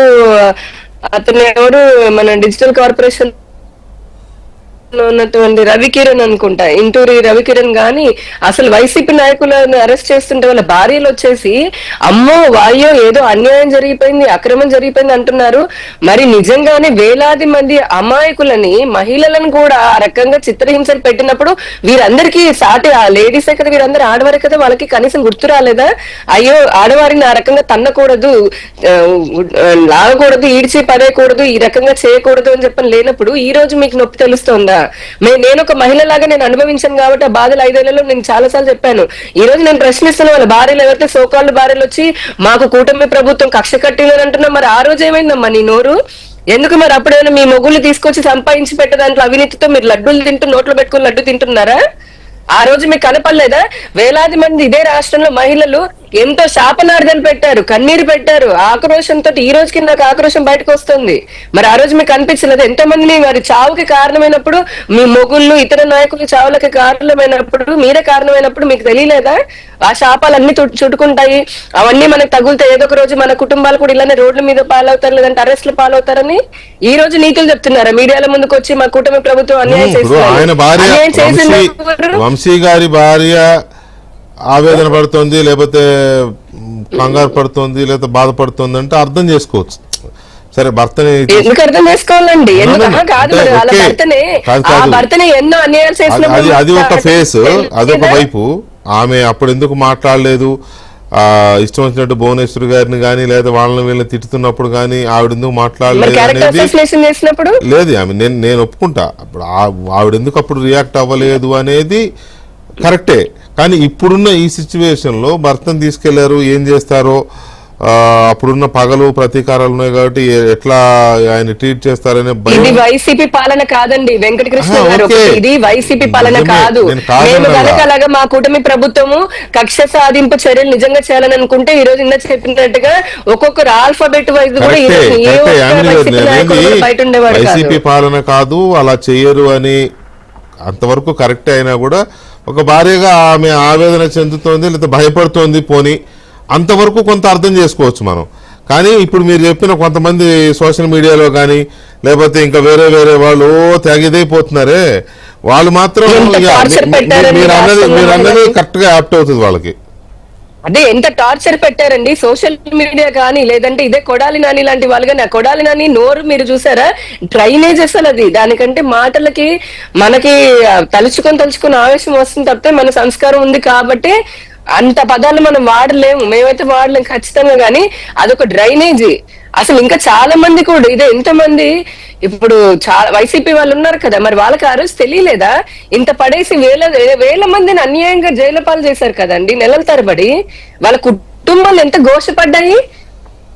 అతను ఎవరు మన డిజిటల్ కార్పొరేషన్ ఉన్నటువంటి రవికిరణ్ అనుకుంటా, ఇంటూరి రవికిరణ్ గాని అసలు వైసీపీ నాయకులను అరెస్ట్ చేస్తుంటే వాళ్ళ భార్యలు వచ్చేసి అమ్మో వాయో ఏదో అన్యాయం జరిగిపోయింది, అక్రమం జరిగిపోయింది అంటున్నారు. మరి నిజంగానే వేలాది మంది అమాయకులని, మహిళలను కూడా ఆ రకంగా చిత్రహింసలు పెట్టినప్పుడు వీరందరికీ సాటి ఆ లేడీసే కదా, వీరందరూ ఆడవారే కదా, వాళ్ళకి కనీసం గుర్తు రాలేదా? అయ్యో ఆడవారిని ఆ రకంగా తన్నకూడదు, లాగకూడదు, ఈడ్చి పడేయకూడదు, ఈ రకంగా చేయకూడదు అని చెప్పని లేనప్పుడు ఈ రోజు మీకు నొప్పి తెలుస్తోందా? నేను ఒక మహిళలాగా నేను అనుభవించాను కాబట్టి ఆ బాధలు 5 ఏళ్లలో నేను చాలా సార్లు చెప్పాను. ఈ రోజు నేను ప్రశ్నిస్తున్న వాళ్ళ భార్యలు ఎవరైతే సోకాళ్ళు భార్యలు వచ్చి మాకు కూటమి ప్రభుత్వం కక్ష కట్టిందని అంటున్నా, మరి ఆ రోజు ఏమైందమ్మా నీ నోరు? ఎందుకు మరి అప్పుడైనా మీ మొగుళ్ళు తీసుకొచ్చి సంపాదించి పెట్టే దాంట్లో అవినీతితో మీరు లడ్డూలు తింటూ నోట్లో పెట్టుకుని లడ్డు తింటున్నారా? ఆ రోజు మీకు కనపడలేదా? వేలాది మంది ఇదే రాష్ట్రంలో మహిళలు ఎంతో శాపనార్థాలు పెట్టారు, కన్నీరు పెట్టారు, ఆక్రోషంతో. ఈ రోజుకి నాకు ఆక్రోషం బయటకు వస్తుంది. మరి ఆ రోజు మీకు కనిపించలేదు? ఎంతో మందిని వారి చావుకి కారణమైనప్పుడు, మీ మొగుళ్ళు ఇతర నాయకులు చావులకి కారణమైనప్పుడు, మీరే కారణమైనప్పుడు మీకు తెలియలేదా? ఆ శాపాలన్నీ చుట్టుకుంటాయి, అవన్నీ మనకు తగులుతే ఏదో ఒక రోజు మన కుటుంబాలు కూడా ఇలానే రోడ్ల మీద పాలవుతారు, లేదంటే అరెస్టులు పాలవుతారని ఈ రోజు నీతులు చెప్తున్నారా మీడియాల ముందుకు వచ్చి? మా కూటమి ప్రభుత్వం అన్యాయం చేసింది. వంశీ గారి భార్య ఆవేదన పడుతుంది, లేకపోతే కంగారు పడుతుంది, లేకపోతే బాధపడుతుంది అంటే అర్థం చేసుకోవచ్చు. సరే, భర్తని ఎందుకు అర్థం చేసుకోవాలండి? కాదు, వాళ్ళ భర్తనే ఎన్నో అన్యాయాలు చేసిన అది ఒక ఫేస్, అదొక వైపు. ఆమె అప్పుడు ఎందుకు మాట్లాడలేదు, ఇష్టం వచ్చినట్టు భువనేశ్వర్ గారిని కానీ లేదా వాళ్ళని వీళ్ళని తిట్టుతున్నప్పుడు కానీ ఆవిడ ఎందుకు మాట్లాడలేదు అనేది లేదు. ఆమె నేను ఒప్పుకుంటా, అప్పుడు ఆవిడ ఎందుకు అప్పుడు రియాక్ట్ అవ్వలేదు అనేది కరెక్టే. కానీ ఇప్పుడున్న ఈ సిచ్యువేషన్ లో భర్తను తీసుకెళ్లారు, ఏం చేస్తారో, అప్పుడున్న పగలు ప్రతీకారాలు ఉన్నాయి కాబట్టి ఎట్లా ఆయన ట్రీట్ చేస్తారనే భయం. ఇది వైసీపీ పాలన కాదండి వెంకటకృష్ణ గారు, ఇది వైసీపీ పాలన కాదు. మేము కనుక అలాగా మా కూటమి ప్రభుత్వము కక్ష సాధింపు చర్యలు నిజంగా చేయాలని అనుకుంటే ఈ రోజు ఇందా చెప్పినట్టుగా ఒక్కొక్కరు ఆల్ఫాబెట్ వైజ్ కూడా బయట ఉండేవాడు. వైసీపీ పాలన కాదు, అలా చెయ్యరు అని అంతవరకు కరెక్ట్ అయినా కూడా ఒక భార్యగా ఆమె ఆవేదన చెందుతోంది లేదా భయపడుతోంది, పోని అంతవరకు కొంత అర్థం చేసుకోవచ్చు మనం. కానీ ఇప్పుడు మీరు చెప్పిన కొంతమంది సోషల్ మీడియాలో కానీ లేకపోతే ఇంకా వేరే వాళ్ళు తెగిదైపోతున్నారే, వాళ్ళు మాత్రం మీరు అన్నది కరెక్ట్ గా యాప్ట్ అవుతుంది వాళ్ళకి. అదే ఎంత టార్చర్ పెట్టారండి సోషల్ మీడియా కానీ, లేదంటే ఇదే కొడాలి నాని లాంటి వాళ్ళు కానీ. ఆ కొడాలి నాని నోరు మీరు చూసారా? డ్రైనేజ్ అసలు అది. దానికంటే మాటలకి మనకి తలుచుకొని ఆవేశం వస్తుంది తప్పితే మన సంస్కారం ఉంది కాబట్టి అంత పదాలు మనం వాడలేము, మేమైతే వాడలేము ఖచ్చితంగా. కానీ అదొక డ్రైనేజీ. అసలు ఇంకా చాలా మంది కూడా ఇదే, ఎంతమంది ఇప్పుడు చాలా వైసీపీ వాళ్ళు ఉన్నారు కదా, మరి వాళ్ళకి ఆ రోజు తెలియలేదా? ఇంత పడేసి వేల మందిని అన్యాయంగా జైలు పాలు చేశారు కదండి నెలల తరబడి. వాళ్ళ కుటుంబాలు ఎంత ఘోషపడ్డాయి.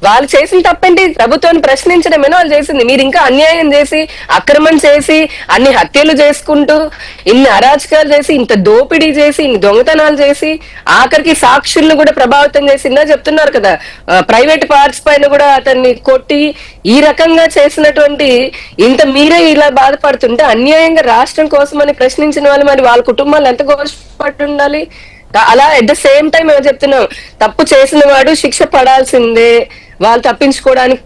వాళ్ళు చేసిన తప్పేంటి? ప్రభుత్వాన్ని ప్రశ్నించడమేనో వాళ్ళు చేసింది. మీరు ఇంకా అన్యాయం చేసి, అక్రమం చేసి, అన్ని హత్యలు చేసుకుంటూ, ఇన్ని అరాచకాలు చేసి, ఇంత దోపిడీ చేసి, ఇన్ని దొంగతనాలు చేసి, ఆఖరికి సాక్షులను కూడా ప్రభావితం చేసిందా చెప్తున్నారు కదా. ప్రైవేట్ పార్ట్స్ పైన కూడా అతన్ని కొట్టి ఈ రకంగా చేసినటువంటి ఇంత మీరే ఇలా బాధపడుతుంటే అన్యాయంగా రాష్ట్రం కోసమని ప్రశ్నించిన వాళ్ళు మరి వాళ్ళ కుటుంబాలు ఎంత ఘోషపడి ఉండాలి? అలా ఎట్ ద సేమ్ టైం ఏమో చెప్తున్నాం, తప్పు చేసిన వాడు శిక్ష పడాల్సిందే, వాళ్ళు తప్పించుకోవడానికి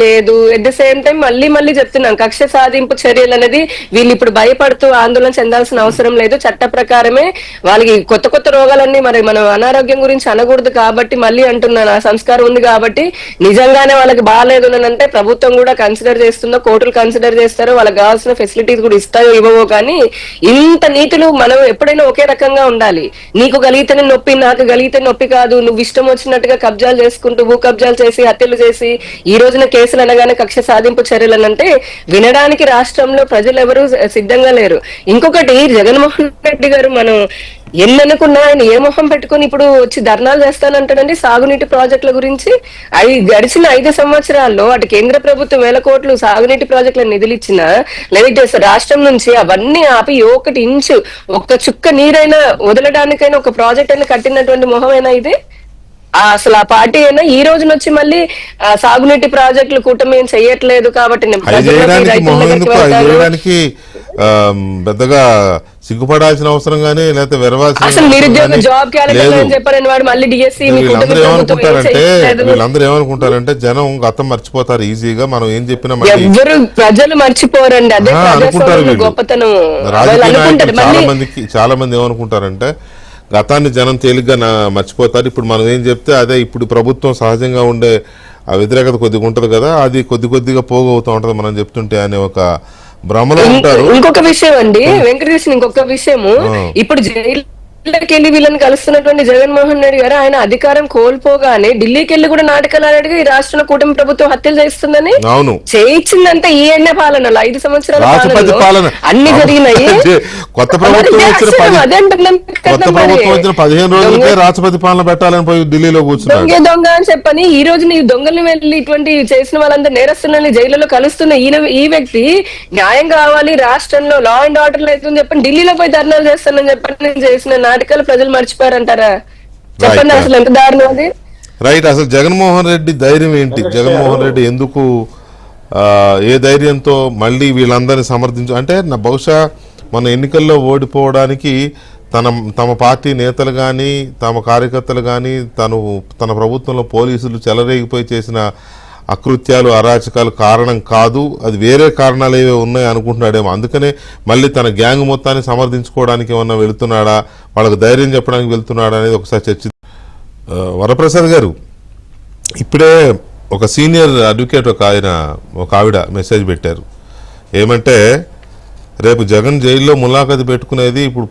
లేదు. ఎట్ ద సేమ్ టైం మళ్ళీ చెప్తున్నాం, కక్ష సాధింపు చర్యలు అనేది వీళ్ళు ఇప్పుడు భయపడుతూ ఆందోళన చెందాల్సిన అవసరం లేదు. చట్ట ప్రకారమే వాళ్ళకి కొత్త రోగాలన్నీ, మరి మనం అనారోగ్యం గురించి అనకూడదు కాబట్టి మళ్ళీ అంటున్నాను, ఆ సంస్కారం ఉంది కాబట్టి నిజంగానే వాళ్ళకి బాగాలేదు అని అంటే ప్రభుత్వం కూడా కన్సిడర్ చేస్తుందో, కోర్టులు కన్సిడర్ చేస్తారో, వాళ్ళకి కావాల్సిన ఫెసిలిటీస్ కూడా ఇస్తాయో ఇవ్వవో. కానీ ఇంత నీతులు మనం ఎప్పుడైనా ఒకే రకంగా ఉండాలి. నీకు కలిగితేనే నొప్పి, నాకు కలిగితే నొప్పి కాదు. నువ్వు ఇష్టం వచ్చినట్టుగా కబ్జాలు చేసుకుంటూ, భూ కబ్జాలు చేసి, హత్యలు చేసి, ఈ రోజున కేసులు అనగానే కక్ష సాధింపు చర్యలు అంటే వినడానికి రాష్ట్రంలో ప్రజలు ఎవరు సిద్ధంగా లేరు. ఇంకొకటి, జగన్మోహన్ రెడ్డి గారు మనం ఎన్ని అనుకున్నా ఆయన ఏ మొహం పెట్టుకుని ఇప్పుడు వచ్చి ధర్నాలు చేస్తానంటాడండి సాగునీటి ప్రాజెక్టుల గురించి. గడిచిన 5 సంవత్సరాల్లో అటు కేంద్ర ప్రభుత్వం 1000 కోట్లు సాగునీటి ప్రాజెక్టుల నిధులు ఇచ్చినా, లేదంటే రాష్ట్రం నుంచి అవన్నీ ఆపి ఒకటి ఇంచు ఒక్క చుక్క నీరైనా వదలడానికైనా ఒక ప్రాజెక్ట్ అయినా కట్టినటువంటి మొహమైనా ఇది? అసలు ఆ పార్టీ అయినా ఈ రోజు నుంచి మళ్ళీ సాగునీటి ప్రాజెక్టులు కూటమి ఏం చెయ్యట్లేదు కాబట్టి చేయడానికి పెద్దగా సిగ్గుపడాల్సిన అవసరం గానీ లేకపోతే వెరవాల్సిన అసలు నిరుద్యోగ జాబ్ క్యాలెండర్ అని చెప్పారని వాడు మళ్ళీ డిఎస్సి వీళ్ళందరూ ఏమనుకుంటారంటే జనం గతం మర్చిపోతారు ఈజీగా, మనం ఏం చెప్పినా ఎవరు ప్రజలు మర్చిపోరండి. అదే అనుకుంటారు గొప్పతనం. రాజకీయ నాయకులు చాలా మంది ఏమనుకుంటారంటే గతాన్ని జనం తేలిగ్గా మర్చిపోతారు, ఇప్పుడు మనం ఏం చెప్తే అదే ఇప్పుడు ప్రభుత్వం సహజంగా ఉండే ఆ వ్యతిరేకత కొద్దిగా ఉంటది కదా, అది కొద్దిగా పోగవుతూ ఉంటది మనం చెప్తుంటే అనే ఒక భ్రమలో ఉంటారు. ఇంకొక విషయం అండి వెంకటకృష్ణ, ఇంకొక విషయము, ఇప్పుడు ఢిల్లీకి వెళ్ళి వీళ్ళని కలుస్తున్నటువంటి జగన్మోహన్ రెడ్డి గారు ఆయన అధికారం కోల్పోగానే ఢిల్లీకి వెళ్ళి కూడా నాటకాలు ఆడిగా ఈ రాష్ట్రంలో కూటమి ప్రభుత్వం హత్యలు చేస్తుందని చేయించిందంటే ఈ ఎన్న పాలనలో 5 సంవత్సరాల అన్ని జరిగినాయి. కొత్త ప్రభుత్వం వచ్చిన 15 రోజులకే రాష్ట్రపతి పాలన పెట్టాలని పోయి ఢిల్లీలో కూర్చున్నారు. దొంగ అని చెప్పని ఈ రోజు నీ దొంగల్ని వెళ్ళి ఇటువంటి చేసిన వాళ్ళందరూ నేరస్తులని జైల్లో కలుస్తున్న ఈ వ్యక్తి న్యాయం కావాలి రాష్ట్రంలో లా అండ్ ఆర్డర్ లేదని చెప్పని ఢిల్లీలో పోయి ధర్నాలు చేస్తానని చెప్పని చేసిన నాటకాలు ప్రజలు మర్చిపోయారంటారా? చెప్పండి అసలు ఎంత దారుణం అది. రైట్. అసలు జగన్మోహన్ రెడ్డి ధైర్యం ఏంటి? జగన్మోహన్ రెడ్డి ఎందుకు ఏ ధైర్యంతో మళ్ళీ వీళ్ళందరినీ సమర్థించు అంటే బహుశా మన ఎన్నికల్లో ఓడిపోవడానికి తమ పార్టీ నేతలు కానీ తమ కార్యకర్తలు కానీ తన ప్రభుత్వంలో పోలీసులు చెలరేగిపోయి చేసిన అకృత్యాలు అరాచకాలు కారణం కాదు, అది వేరే కారణాలు ఏవో ఉన్నాయి అనుకుంటున్నాడేమో. అందుకనే మళ్ళీ తన గ్యాంగ్ మొత్తాన్ని సమర్థించుకోవడానికి ఏమన్నా వెళుతున్నాడా, వాళ్ళకి ధైర్యం చెప్పడానికి వెళ్తున్నాడా అనేది ఒకసారి చర్చ. వరప్రసాద్ గారు, ఇప్పుడే ఒక సీనియర్ అడ్వకేట్ ఒక ఆవిడ మెసేజ్ పెట్టారు. ఏమంటే రేపు జగన్ జైల్లో ములాఖతు పెట్టుకునేది ఇప్పుడు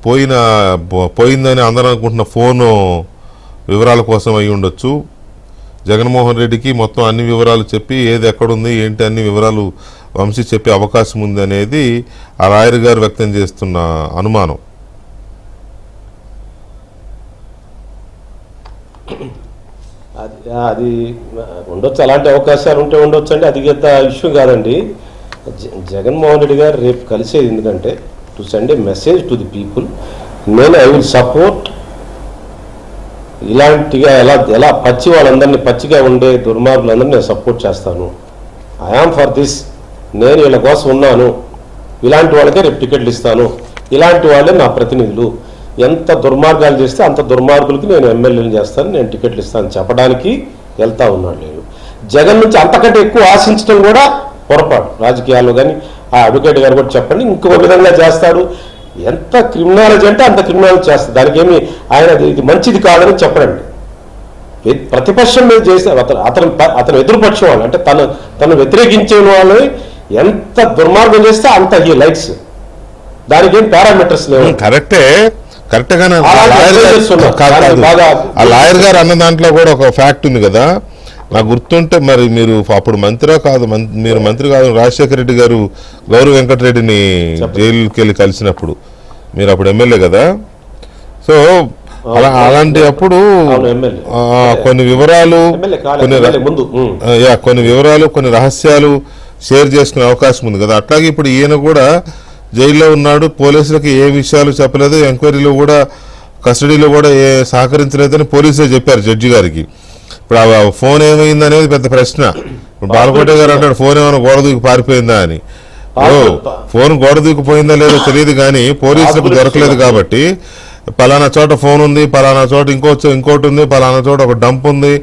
పోయిందని అందరూ అనుకుంటున్న ఫోను వివరాల కోసం అయి ఉండొచ్చు. జగన్మోహన్ రెడ్డికి మొత్తం అన్ని వివరాలు చెప్పి ఏది ఎక్కడుంది ఏంటి అన్ని వివరాలు వంశీ చెప్పే అవకాశం ఉంది అనేది ఆ లాయర్ గారు వ్యక్తం చేస్తున్న అనుమానం. అది ఉండొచ్చు, అలాంటి అవకాశాలు ఉంటే ఉండొచ్చు అండి, అది పెద్ద ఇష్యూ కాదండి. జగన్మోహన్ రెడ్డి గారు రేపు కలిసేది ఎందుకంటే to send A message to the people, నేను ఐ విల్ సపోర్ట్ ఇలాంటిగా ఎలా వాళ్ళందరినీ పచ్చిగా ఉండే దుర్మార్గులందరినీ నేను సపోర్ట్ చేస్తాను. ఐఆమ్ ఫర్ దిస్, నేను వీళ్ళ కోసం ఉన్నాను, ఇలాంటి వాళ్ళకే రేపు టికెట్లు ఇస్తాను, ఇలాంటి వాళ్ళే నా ప్రతినిధులు, ఎంత దుర్మార్గాలు చేస్తే అంత దుర్మార్గులకి నేను ఎమ్మెల్యేలు చేస్తాను, నేను టికెట్లు ఇస్తాను చెప్పడానికి వెళ్తా ఉన్నాను. నేను జగన్ నుంచి అంతకంటే ఎక్కువ ఆశించడం కూడా పొరపాటు రాజకీయాల్లో. కానీ ఆ అడ్వకేట్ గారు కూడా చెప్పండి, ఇంకొక విధంగా చేస్తాడు, ఎంత క్రిమినాలజీ అంటే అంత క్రిమినాలజీ చేస్తారు, దానికి ఏమి ఆయన ఇది మంచిది కాదని చెప్పడండి. ప్రతిపక్షం మీద చేసే అతను ఎదురుపక్షం వాళ్ళు అంటే తను వ్యతిరేకించే వాళ్ళు ఎంత దుర్మార్గం చేస్తే అంత హీ లైక్స్, దానికి ఏం పారామీటర్స్ లేవు. కరెక్టే గానే ఆ లాయర్ గారు అన్న దాంట్లో కూడా ఒక ఫ్యాక్ట్ ఉంది కదా, నాకు గుర్తుంటే మరి మీరు అప్పుడు మీరు మంత్రి కాదు రాజశేఖర రెడ్డి గారు గౌరవ్ వెంకటరెడ్డిని జైలుకి వెళ్ళి కలిసినప్పుడు మీరు అప్పుడు ఎమ్మెల్యే కదా, సో అలాంటి అప్పుడు కొన్ని వివరాలు కొన్ని రహస్యాలు షేర్ చేసుకునే అవకాశం ఉంది కదా. అట్లాగే ఇప్పుడు ఈయన కూడా జైల్లో ఉన్నాడు, పోలీసులకు ఏ విషయాలు చెప్పలేదు, ఎంక్వైరీలో కూడా కస్టడీలో కూడా సహకరించలేదని పోలీసులే చెప్పారు జడ్జి గారికి. ఇప్పుడు ఆ ఫోన్ ఏమైంది అనేది పెద్ద ప్రశ్న. ఇప్పుడు బాలకోట గారు అంటాడు ఫోన్ ఏమైనా గోడ దూకి పారిపోయిందా అని. ఫోన్ గోడ దూకిపోయిందా లేదో తెలియదు కానీ పోలీసులకు దొరకలేదు కాబట్టి పలానా చోట ఫోన్ ఉంది, పలానా చోట ఇంకోటి ఉంది, పలానా చోట ఒక డంప్ ఉంది,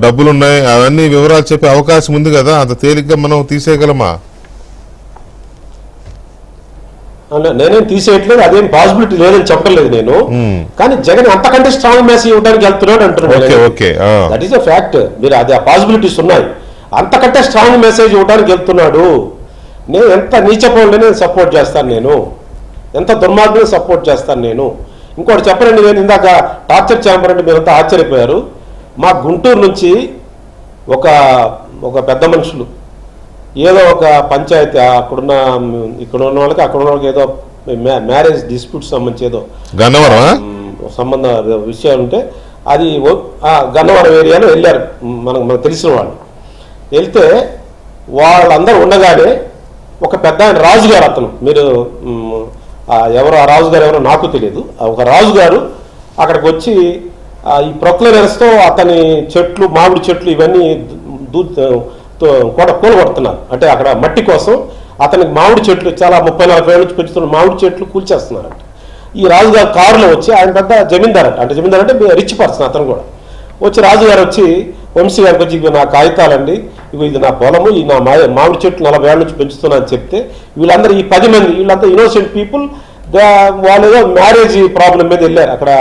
డబ్బులు ఉన్నాయి, అవన్నీ వివరాలు చెప్పే అవకాశం ఉంది కదా. అంత తేలిగ్గా మనం తీసేయగలమా? నేనేం తీసేయట్లేదు, అదేం పాసిబిలిటీ లేదని చెప్పలేదు నేను. కానీ జగన్ అంతకంటే స్ట్రాంగ్ మెసేజ్ ఇవ్వడానికి వెళ్తున్నాడు అంటున్నాడు. That is a fact. మీరు అది ఆ పాసిబిలిటీస్ ఉన్నాయి, అంతకంటే స్ట్రాంగ్ మెసేజ్ ఇవ్వడానికి వెళ్తున్నాడు. నేను ఎంత నీచపోండి నేను సపోర్ట్ చేస్తాను, నేను ఎంత దుర్మార్గం సపోర్ట్ చేస్తాను నేను. ఇంకోటి చెప్పనండి, నేను ఇందాక టార్చర్ ఛాంబర్ అంటే మీరంతా ఆశ్చర్యపోయారు. మా గుంటూరు నుంచి ఒక పెద్ద మనుషులు ఏదో ఒక పంచాయతీ ఇక్కడ ఉన్న వాళ్ళకి ఏదో మ్యారేజ్ డిస్ప్యూట్ సంబంధించి ఏదో గన్నవరమా సంబంధ విషయాలు ఉంటే అది గన్నవరం ఏరియాలో వెళ్ళారు మనకు తెలిసిన వాళ్ళు. వెళ్తే వాళ్ళందరూ ఉండగానే ఒక పెద్ద ఆయన రాజుగారు, అతను మీరు ఎవరు ఆ రాజుగారు ఎవరో నాకు తెలియదు, ఒక రాజుగారు అక్కడికి వచ్చి ఈ ప్రొక్లైనర్స్తో అతని చెట్లు మామిడి చెట్లు ఇవన్నీ కూలగొడుతున్నారు. అంటే అక్కడ మట్టి కోసం అతనికి మామిడి చెట్లు చాలా 30-40 ఏళ్ళ నుంచి పెంచుతున్న మామిడి చెట్లు కూల్చేస్తున్నారంట. ఈ రాజుగారు కారులో వచ్చి, ఆయన పెద్ద జమీందార్ అంటే జమీందార్ అంటే రిచ్ పర్సన్ అతను కూడా వచ్చి, రాజుగారు వచ్చి వంశీ గారికి వచ్చి, ఇవి నా కాగితాలండి, ఇది నా పొలము, ఈ నా మామిడి చెట్లు 40 ఏళ్ళ నుంచి పెంచుతున్నా అని చెప్తే, వీళ్ళందరూ ఈ 10 మంది వీళ్ళంతా ఇన్నోసెంట్ పీపుల్, వాళ్ళు ఏదో మ్యారేజ్ ప్రాబ్లం మీద వెళ్ళారు. అక్కడ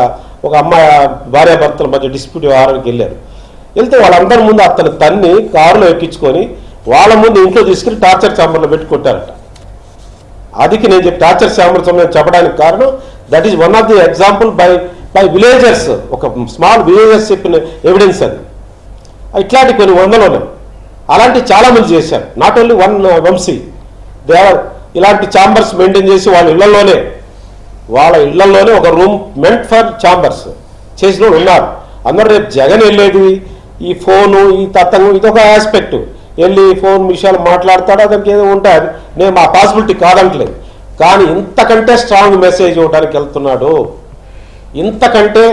ఒక అమ్మాయి భార్యాభర్తల మధ్య డిస్ప్యూట్ వ్యవహారానికి వెళ్ళారు. వెళ్తే వాళ్ళందరి ముందు అతను తన్ని కారులో ఎక్కించుకొని వాళ్ళ ముందు ఇంట్లో తీసుకుని టార్చర్ ఛాంబర్లో పెట్టి కొట్టారట. అదికి నేను చెప్పి టార్చర్ ఛాంబర్ చెప్పడానికి కారణం, that is one of the example by villagers, ఒక స్మాల్ విలేజర్స్ చెప్పిన ఎవిడెన్స్ అది. ఇట్లాంటి కొన్ని వందలు ఉన్నాయి. అలాంటి చాలా మంది చేశారు, not only one Vamsi. They are ఇలాంటి ఛాంబర్స్ మెయింటైన్ చేసి వాళ్ళ ఇళ్లలోనే ఒక రూమ్ మెంట్ ఫర్ ఛాంబర్స్ చేసిన వాళ్ళు ఉన్నారు. అందరూ రేపు జగన్ వెళ్ళేది ఈ ఫోను ఈ తత్వం ఇదొక ఆస్పెక్ట్, వెళ్ళి ఫోన్ విషయాలు మాట్లాడతాడు, అతనికి ఏదో ఉంటుంది, నేను ఆ పాసిబిలిటీ కాదంటలేదు. కానీ ఇంతకంటే స్ట్రాంగ్ మెసేజ్ ఇవ్వడానికి వెళ్తున్నాడు. ఇంతకంటే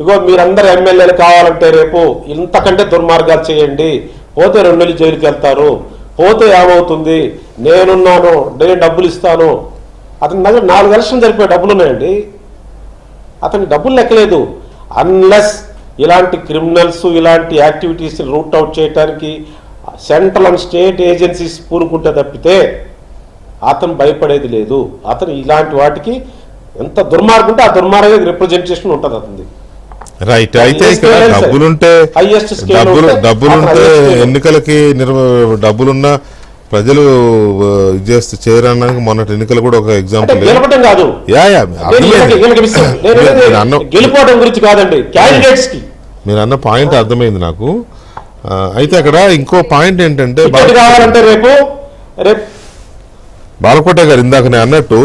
ఇగో మీరందరూ ఎమ్మెల్యేలు కావాలంటే రేపు ఇంతకంటే దుర్మార్గాలు చేయండి, పోతే 2 నెలలు జైలుకి వెళ్తారు, పోతే ఏమవుతుంది, నేనున్నాను, నేను డబ్బులు ఇస్తాను. అతని దగ్గర 4 ఎలక్షన్ జరిపే డబ్బులు ఉన్నాయండి, అతనికి డబ్బులు లెక్కలేదు. అన్లెస్ ఇలాంటి క్రిమినల్స్ ఇలాంటి యాక్టివిటీస్ రూట్ అవుట్ చేయడానికి సెంట్రల్ అండ్ స్టేట్ ఏజెన్సీస్ పూనుకుంటే తప్పితే అతను భయపడేది లేదు. అతను ఇలాంటి వాటికి ఎంత దుర్మార్గం ఉంటే ఆ దుర్మార్గ రిప్రజెంటేషన్ ఉంటుంది అతనిది. రైట్. అయితే ఇక్కడ డబ్బులుంటే ఎన్నికలకి డబ్బులున్న ప్రజలు చేస్తే చేయడానికి మొన్నటి ఎన్నికలు కూడా ఒక ఎగ్జాంపుల్. కాదు, గెలుపోవడం గురించి కాదండి, క్యాండిడేట్స్ కి మీరు అన్న పాయింట్ అర్థమైంది నాకు. అయితే అక్కడ ఇంకో పాయింట్ ఏంటంటే, కావాలంటే రేపు బాలకోట గారు ఇందాక నేను అన్నట్టు,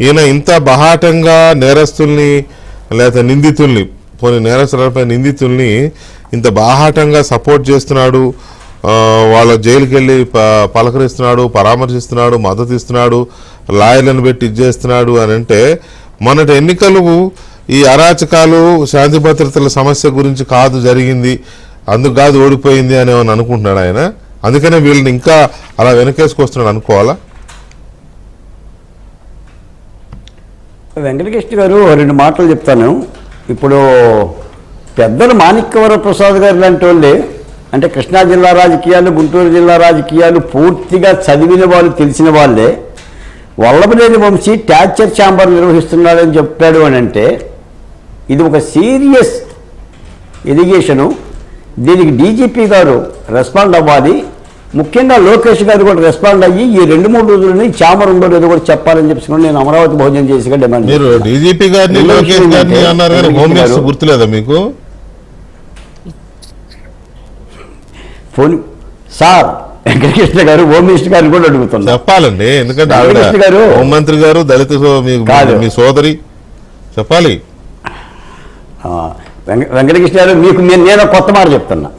ఈయన ఇంత బహాటంగా నేరస్తుల్ని లేదా నిందితుల్ని, పోనీ నేరస్తులపై నిందితుల్ని ఇంత బాహాటంగా సపోర్ట్ చేస్తున్నాడు, వాళ్ళ జైలుకి వెళ్ళి పలకరిస్తున్నాడు, పరామర్శిస్తున్నాడు, మద్దతు ఇస్తున్నాడు, లాయర్లను పెట్టి ఇచ్చేస్తున్నాడు అని అంటే, మొన్నటి ఎన్నికలు ఈ అరాచకాలు శాంతి భద్రతల సమస్య గురించి కాదు జరిగింది, అందుకు కాదు ఓడిపోయింది అని ఏమని అనుకుంటున్నాడు ఆయన. అందుకనే వీళ్ళని ఇంకా అలా వెనకేసుకొస్తున్నాడు అనుకోవాలా? వెంకటకృష్ణ గారు 2 మాటలు చెప్తాను. ఇప్పుడు పెద్దలు మాణిక్యవర ప్రసాద్ గారు లాంటి వాళ్ళే, అంటే కృష్ణా జిల్లా రాజకీయాలు, గుంటూరు జిల్లా రాజకీయాలు పూర్తిగా చదివిన వాళ్ళు, తెలిసిన వాళ్ళే వల్లభనేని వంశీ టార్చర్ ఛాంబర్ నిర్వహిస్తున్నాడని చెప్పాడు అని అంటే ఇది ఒక సీరియస్ ఎలిగేషను. దీనికి డీజీపీ గారు రెస్పాండ్ అవ్వాలి, ముఖ్యంగా లోకేష్ గారు కూడా రెస్పాండ్ అయ్యి ఈ 2-3 రోజులని ఛాంబర్ ఉండో లేదో కూడా చెప్పాలని చెప్పి నేను అమరావతి భోజనం చేసి డిమాండ్. మీరు డీజీపీ గారిని లోకేష్ గారిని అన్నారు కానీ హోమ్ మినిస్టర్ గుర్తులేదా మీకు? ఫోన్ సార్ వెంకటకృష్ణ గారు హోమ్ మినిస్టర్ గారిని కూడా అడుగుతున్నారు చెప్పాలండి, ఎందుకంటే ఆవిడ హోంమంత్రి గారు దళిత మీ సోదరి, చెప్పాలి. వెంకటకృష్ణ గారు మీకు నేను కొత్త మాట చెప్తున్నా.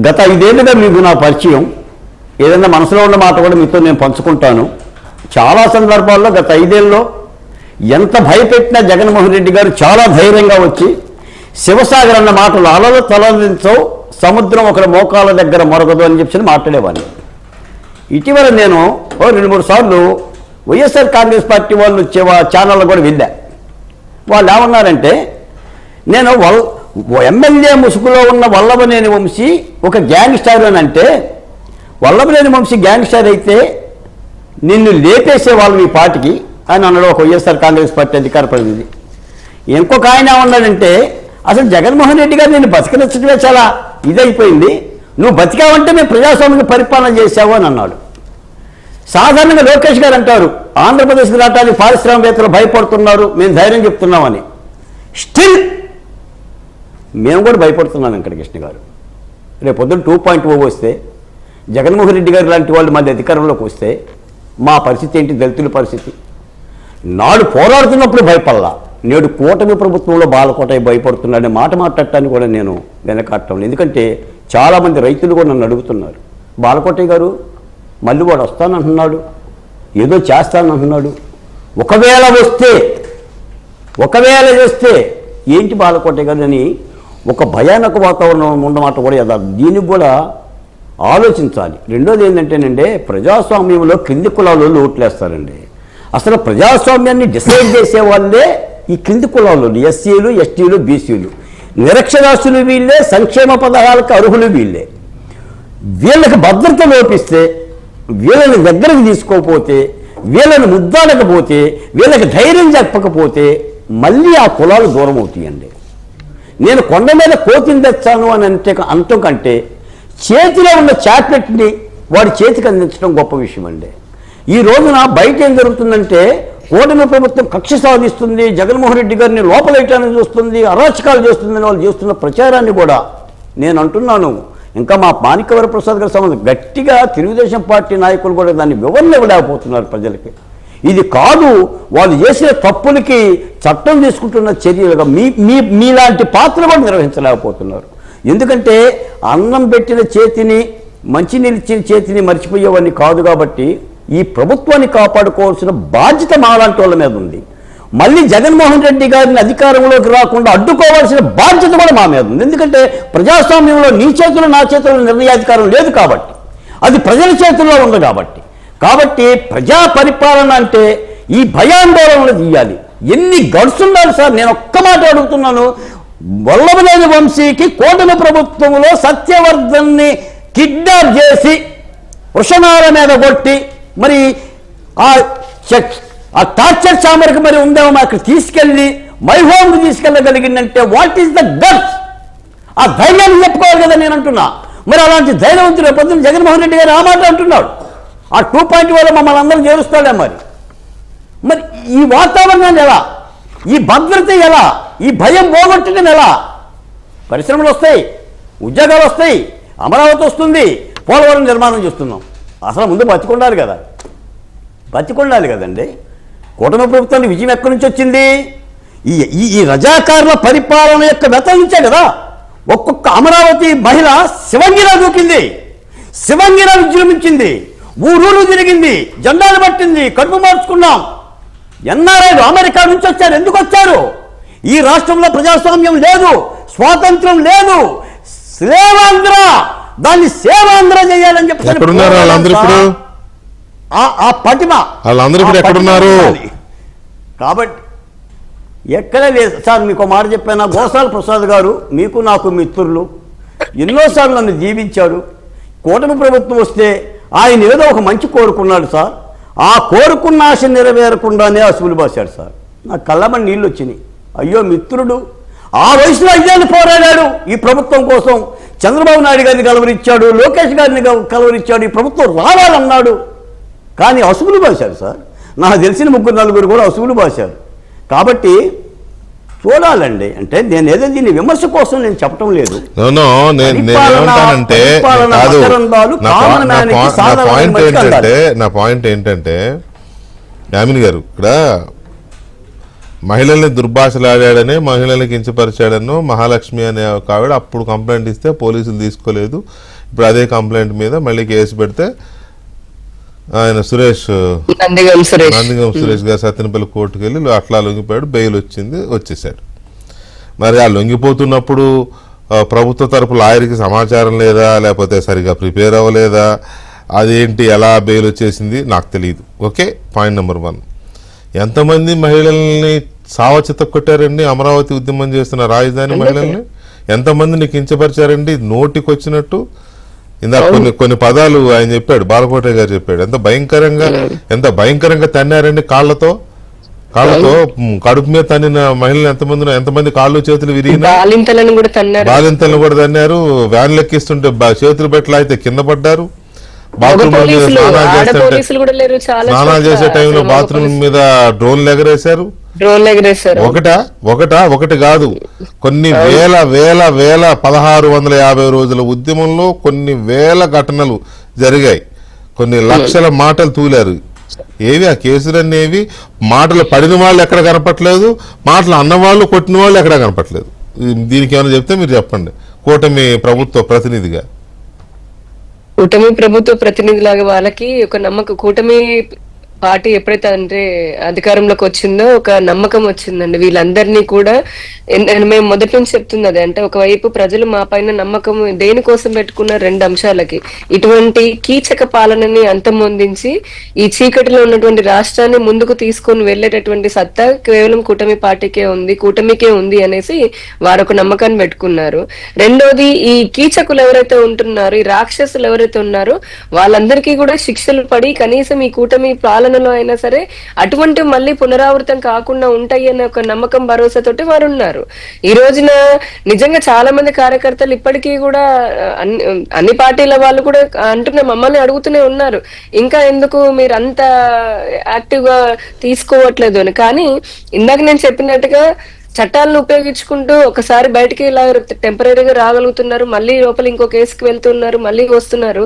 గత 5 ఏళ్ళుగా మీకు నా పరిచయం, ఏదైనా మనసులో ఉన్న మాట కూడా మీతో నేను పంచుకుంటాను. చాలా సందర్భాల్లో గత 5 ఏళ్ళలో ఎంత భయపెట్టినా జగన్మోహన్ రెడ్డి గారు చాలా ధైర్యంగా వచ్చి శివసాగర్ అన్న మాటలు అలలు తలదించవు, సముద్రం ఒకరి మోకాల దగ్గర మొరగదు అని చెప్పి మాట్లాడేవాడిని. ఇటీవల నేను 2-3 సార్లు వైఎస్ఆర్ కాంగ్రెస్ పార్టీ వాళ్ళు వచ్చే ఛానల్లో కూడా వెళ్ళా. వాళ్ళు ఏమన్నారంటే, నేను ఎమ్మెల్యే ముసుగులో ఉన్న వల్లభనేని వంశీ ఒక గ్యాంగ్స్టర్ అని అంటే, వల్లభనేని వంశీ గ్యాంగ్స్టర్ అయితే నిన్ను లేపేసేవాళ్ళు ఈ పార్టీకి అని అన్నాడు ఒక వైఎస్ఆర్ కాంగ్రెస్ పార్టీ అధికార ప్రతినిధి. ఇంకొక ఆయన ఏమన్నాడంటే, అసలు జగన్మోహన్ రెడ్డి గారు నేను బతికినచ్చటమే చాలా ఇదైపోయింది, నువ్వు బతికావంటే మేము ప్రజాస్వామిక పరిపాలన చేశావు అని అన్నాడు. సాధారణంగా లోకేష్ గారు అంటారు, ఆంధ్రప్రదేశ్కి రావడానికి పారిశ్రామికవేత్తలు భయపడుతున్నారు, మేము ధైర్యం చెప్తున్నామని. స్టిల్ మేము కూడా భయపడుతున్నాం వెంకటకృష్ణ గారు. రేపు పొద్దున్న 2.0 వస్తే, జగన్మోహన్ రెడ్డి గారు లాంటి వాళ్ళు మళ్ళీ అధికారంలోకి వస్తే మా పరిస్థితి ఏంటి? దళితుల పరిస్థితి నాడు పోరాడుతున్నప్పుడు భయపడలా, నేడు కూటమి ప్రభుత్వంలో బాలకోటయ్య భయపడుతున్నాడనే మాట మాట్లాడటానికి కూడా నేను వెనకాడటం. ఎందుకంటే చాలామంది రైతులు కూడా నన్ను అడుగుతున్నారు, బాలకోటయ్య గారు మళ్ళీ వాడు వస్తానంటున్నాడు, ఏదో చేస్తానంటున్నాడు, ఒకవేళ చేస్తే ఏంటి బాలకోటయ్య గారు అని ఒక భయానక వాతావరణం ఉన్నమాట కూడా యథార్థం. దీనికి కూడా ఆలోచించాలి. రెండోది ఏంటంటేనండి, ప్రజాస్వామ్యంలో కింది కులాలు ఓట్లేస్తారండి. అసలు ప్రజాస్వామ్యాన్ని డిసైడ్ చేసే వాళ్ళే ఈ కింది కులాలు, ఎస్సీలు, ఎస్టీలు, బీసీలు. నిరక్షరాస్యులు వీళ్ళే, సంక్షేమ పథకాలకు అర్హులు వీళ్ళే. వీళ్ళకి భద్రత లోపిస్తే, వీళ్ళని దగ్గరకు తీసుకోకపోతే, వీళ్ళని ముద్దాడకపోతే, వీళ్ళకి ధైర్యం చెప్పకపోతే మళ్ళీ ఆ కులాలు దూరం అవుతాయండి. నేను కొండ మీద కోతిని తెచ్చాను అని అనటం కంటే చేతిలో ఉన్న చాక్లెట్ని వాడి చేతికి అందించడం గొప్ప విషయం అండి. ఈ రోజున బయట ఏం జరుగుతుందంటే, కూటమి ప్రభుత్వం కక్ష సాధిస్తుంది, జగన్మోహన్ రెడ్డి గారిని లోపలేయటానికి చూస్తుంది, అరాచకాలు చేస్తుందని వాళ్ళు చేస్తున్న ప్రచారాన్ని కూడా నేను అంటున్నాను. ఇంకా మా మాణిక్యవర ప్రసాద్ గారి సంబంధం గట్టిగా తెలుగుదేశం పార్టీ నాయకులు కూడా దాన్ని వివరణ ఇవ్వలేకపోతున్నారు ప్రజలకి. ఇది కాదు, వాళ్ళు చేసిన తప్పులకి చట్టం తీసుకుంటున్న చర్యలుగా మీలాంటి పాత్ర కూడా నిర్వహించలేకపోతున్నారు. ఎందుకంటే అన్నం పెట్టిన చేతిని, మంచినీళ్ళు ఇచ్చిన చేతిని మర్చిపోయేవాడిని కాదు. కాబట్టి ఈ ప్రభుత్వాన్ని కాపాడుకోవాల్సిన బాధ్యత మాలాంటి వాళ్ళ మీద ఉంది. మళ్ళీ జగన్మోహన్ రెడ్డి గారిని అధికారంలోకి రాకుండా అడ్డుకోవాల్సిన బాధ్యత కూడా మా మీద ఉంది. ఎందుకంటే ప్రజాస్వామ్యంలో నీ చేతులు నా చేతుల్లో నిర్ణయాధికారం లేదు కాబట్టి, అది ప్రజల చేతుల్లో ఉంది కాబట్టి ప్రజా పరిపాలన అంటే ఈ భయాందోళనలు తీయాలి. ఎన్ని గడుసు ఉండాలి సార్? నేను ఒక్క మాట అడుగుతున్నాను. వల్లభనేని వంశీకి కూటమి ప్రభుత్వంలో సత్యవర్ధన్ని కిడ్నాప్ చేసి వృషణాల మీద కొట్టి మరి ఆ టార్చర్ చామర్కి మరి ఉందేమో అక్కడ తీసుకెళ్ళి మై హోమ్కి తీసుకెళ్ళగలిగిందంటే వాట్ ఈస్ ద గట్స్? ఆ ధైర్యాన్ని చెప్పుకోవాలి కదా నేను అంటున్నా. మరి అలాంటి ధైర్యవంతుడు పొద్దున్న జగన్మోహన్ రెడ్డి గారు ఆ మాట అంటున్నాడు. ఆ 2.0 వల్ల మమ్మల్ని అందరం చేరుస్తాడే. మరి ఈ వాతావరణాన్ని ఎలా, ఈ భద్రత ఎలా, ఈ భయం పోగొట్టడం ఎలా? పరిశ్రమలు వస్తాయి, ఉద్యోగాలు వస్తాయి, అమరావతి వస్తుంది, పోలవరం నిర్మాణం చేస్తున్నాం. అసలు ముందు బతికొండాలి కదండి. కూటమి ప్రభుత్వానికి విజయం ఎక్కడి నుంచి వచ్చింది? ఈ రజాకారుల పరిపాలన యొక్క వెత నుంచే కదా. ఒక్కొక్క అమరావతి మహిళ శివంగిలా దూకింది, శివంగిలా విజృంభించింది, ఊరూరు తిరిగింది, జెండాలు పట్టింది, కడుపు మార్చుకున్నాం. ఎన్ఆర్ఐలు అమెరికా నుంచి వచ్చారు. ఎందుకు వచ్చారు? ఈ రాష్ట్రంలో ప్రజాస్వామ్యం లేదు, స్వాతంత్రం లేదు, స్లేవాంధ్ర, దాన్ని సేవాంధ్ర చేయాలని చెప్పి ఆ పటిమ ఎక్కడున్నారు? కాబట్టి ఎక్కడ లేదు సార్. మీకు మాట చెప్పాను, గోసాల ప్రసాద్ గారు మీకు నాకు మిత్రులు, ఎన్నోసార్లు నన్ను జీవించాడు. కూటమి ప్రభుత్వం వస్తే ఆయన ఏదో ఒక మంచి కోరుకున్నాడు సార్. ఆ కోరుకున్న ఆశ నెరవేరకుండానే అసువులు బాశాడు సార్. నాకు కళ్ళమని నీళ్ళు వచ్చినాయి. అయ్యో మిత్రుడు, ఆ వయసులో 5 ఏళ్ళు పోరాడాడు ఈ ప్రభుత్వం కోసం. చంద్రబాబు నాయుడు గారిని కలవరిచ్చాడు, లోకేష్ గారిని కలవరిచ్చాడు, ఈ ప్రభుత్వం రావాలన్నాడు. కానీ అసువులు బాశారు సార్. నాకు తెలిసిన 3-4 కూడా అసువులు బాశారు. కాబట్టి చూడాలండి. అంటే నేను ఏదో దీన్ని విమర్శ కోసం నేను చెప్పడం లేదు. నా పాయింట్ ఏంటంటే యామిని గారు, ఇక్కడ మహిళల్ని దుర్భాషలాడాడని, మహిళల్ని కించపరిచాడనో మహాలక్ష్మి అనే ఒక ఆవిడ అప్పుడు కంప్లైంట్ ఇస్తే పోలీసులు తీసుకోలేదు. ఇప్పుడు అదే కంప్లైంట్ మీద మళ్ళీ కేసు పెడితే ఆయన నందిగం సురేష్ గారు సత్తెనపల్లి కోర్టుకు వెళ్ళి అట్లా లొంగిపోయాడు, బెయిల్ వచ్చేసాడు. మరి ఆ లొంగిపోతున్నప్పుడు ప్రభుత్వ తరపు లాయర్కి సమాచారం లేదా, లేకపోతే సరిగా ప్రిపేర్ అవ్వలేదా, అదేంటి ఎలా బెయిల్ వచ్చేసింది నాకు తెలియదు. Okay, point number 1. ఎంతమంది మహిళల్ని సావచిత కొట్టారండి? అమరావతి ఉద్యమం చేస్తున్న రాజధాని మహిళల్ని ఎంతమందిని కించపరిచారండి నోటికి వచ్చినట్టు? ఇందాక కొన్ని పదాలు ఆయన చెప్పాడు, బాలకోటయ్య గారు చెప్పాడు. ఎంత భయంకరంగా తన్నారండి కాళ్ళతో కడుపు మీద తన్నిన మహిళలు ఎంతమంది కాళ్ళు చేతులు విరిగిన బాలింతలను కూడా తన్నారు. వ్యాన్ లెక్కిస్తుంటే చేతులు పెట్టలా అయితే కింద పడ్డారు. బాత్రూమ్ స్నానాలు చేసే టైంలో బాత్రూమ్ మీద డ్రోన్లు ఎగరేశారు. ఒకటి కాదు, కొన్ని వేల 1650 రోజుల ఉద్యమంలో కొన్ని వేల ఘటనలు జరిగాయి. కొన్ని లక్షల మాటలు తూలారు. ఏవి ఆ కేసులన్నీ ఏవి? మాటలు పడిన వాళ్ళు ఎక్కడ కనపట్లేదు, మాటలు అన్నవాళ్ళు కొట్టిన వాళ్ళు ఎక్కడ కనపట్లేదు. దీనికి ఏమైనా చెప్తే మీరు చెప్పండి కూటమి ప్రభుత్వ ప్రతినిధిగా. కూటమి ప్రభుత్వ ప్రతినిధిలాగా వాళ్ళకి ఒక నమ్మకం, కూటమి పార్టీ ఎప్పుడైతే అంటే అధికారంలోకి వచ్చిందో ఒక నమ్మకం వచ్చిందండి వీళ్ళందరినీ కూడా. మేము మొదటి నుంచి చెప్తుంది అదే, అంటే ఒకవైపు ప్రజలు మా పైన నమ్మకం దేనికోసం పెట్టుకున్న 2 అంశాలకి, ఇటువంటి కీచక పాలనని అంతమొందించి ఈ చీకటిలో ఉన్నటువంటి రాష్ట్రాన్ని ముందుకు తీసుకొని వెళ్ళేటటువంటి సత్తా కేవలం కూటమి పార్టీకే ఉంది, కూటమికే ఉంది అనేసి వారు ఒక నమ్మకాన్ని పెట్టుకున్నారు. రెండోది, ఈ కీచకులు ఎవరైతే ఉంటున్నారో, ఈ రాక్షసులు ఎవరైతే ఉన్నారో వాళ్ళందరికీ కూడా శిక్షలు పడి కనీసం ఈ కూటమి పాలనలో అయినా సరే అటువంటి మళ్ళీ పునరావృతం కాకుండా ఉంటాయి అనే ఒక నమ్మకం భరోసాతోటి వారు ఉన్నారు. ఈ రోజున నిజంగా చాలా మంది కార్యకర్తలు ఇప్పటికీ కూడా అన్ని పార్టీల వాళ్ళు కూడా అంటున్న మమ్మల్ని అడుగుతూనే ఉన్నారు, ఇంకా ఎందుకు మీరు అంత యాక్టివ్ గా తీసుకోవట్లేదు అని. కానీ ఇందాక నేను చెప్పినట్టుగా చట్టాలను ఉపయోగించుకుంటూ ఒకసారి బయటికి ఇలా టెంపరీగా రాగలుగుతున్నారు, మళ్ళీ లోపల ఇంకో కేసుకి వెళ్తున్నారు, మళ్ళీ వస్తున్నారు.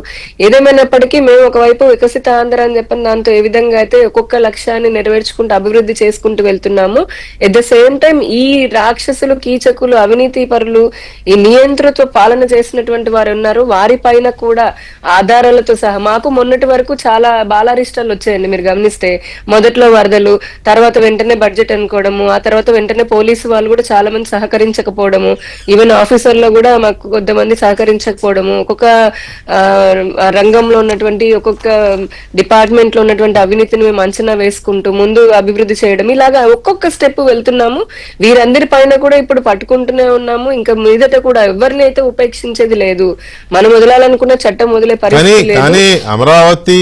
ఏదేమైనప్పటికీ మేము ఒకవైపు వికసిత ఆంధ్ర అని చెప్పిన దాంతో ఏ విధంగా అయితే ఒక్కొక్క లక్ష్యాన్ని నెరవేర్చుకుంటూ అభివృద్ధి చేసుకుంటూ వెళ్తున్నాము, ఎట్ ద సేమ్ టైం ఈ రాక్షసులు, కీచకులు, అవినీతి పరులు, ఈ నియంతృత్వ పాలన చేసినటువంటి వారు ఉన్నారు, వారి పైన కూడా ఆధారాలతో సహా మాకు మొన్నటి వరకు చాలా బాలారిష్టాలు వచ్చాయండి. మీరు గమనిస్తే మొదట్లో వరదలు, తర్వాత వెంటనే బడ్జెట్ అనుకోవడము, ఆ తర్వాత వెంటనే పోలీసు వాళ్ళు కూడా చాలా మంది సహకరించకపోవడము, ఈవెన్ ఆఫీసర్లో కూడా మాకు కొంతమంది సహకరించకపోవడము, ఒక్కొక్క రంగంలో ఉన్నటువంటి ఒక్కొక్క డిపార్ట్మెంట్ లో ఉన్నటువంటి అవినీతిని మేము అంచనా వేసుకుంటూ ముందు అభివృద్ధి చేయడం, ఇలాగా ఒక్కొక్క స్టెప్ వెళ్తున్నాము. వీరందరి పైన కూడా ఇప్పుడు పట్టుకుంటూనే ఉన్నాము. ఇంకా మీదట కూడా ఎవరిని అయితే ఉపేక్షించేది లేదు. మనం వదలాలనుకున్న చట్టం వదిలే పరిస్థితి లేదు. కానీ అమరావతి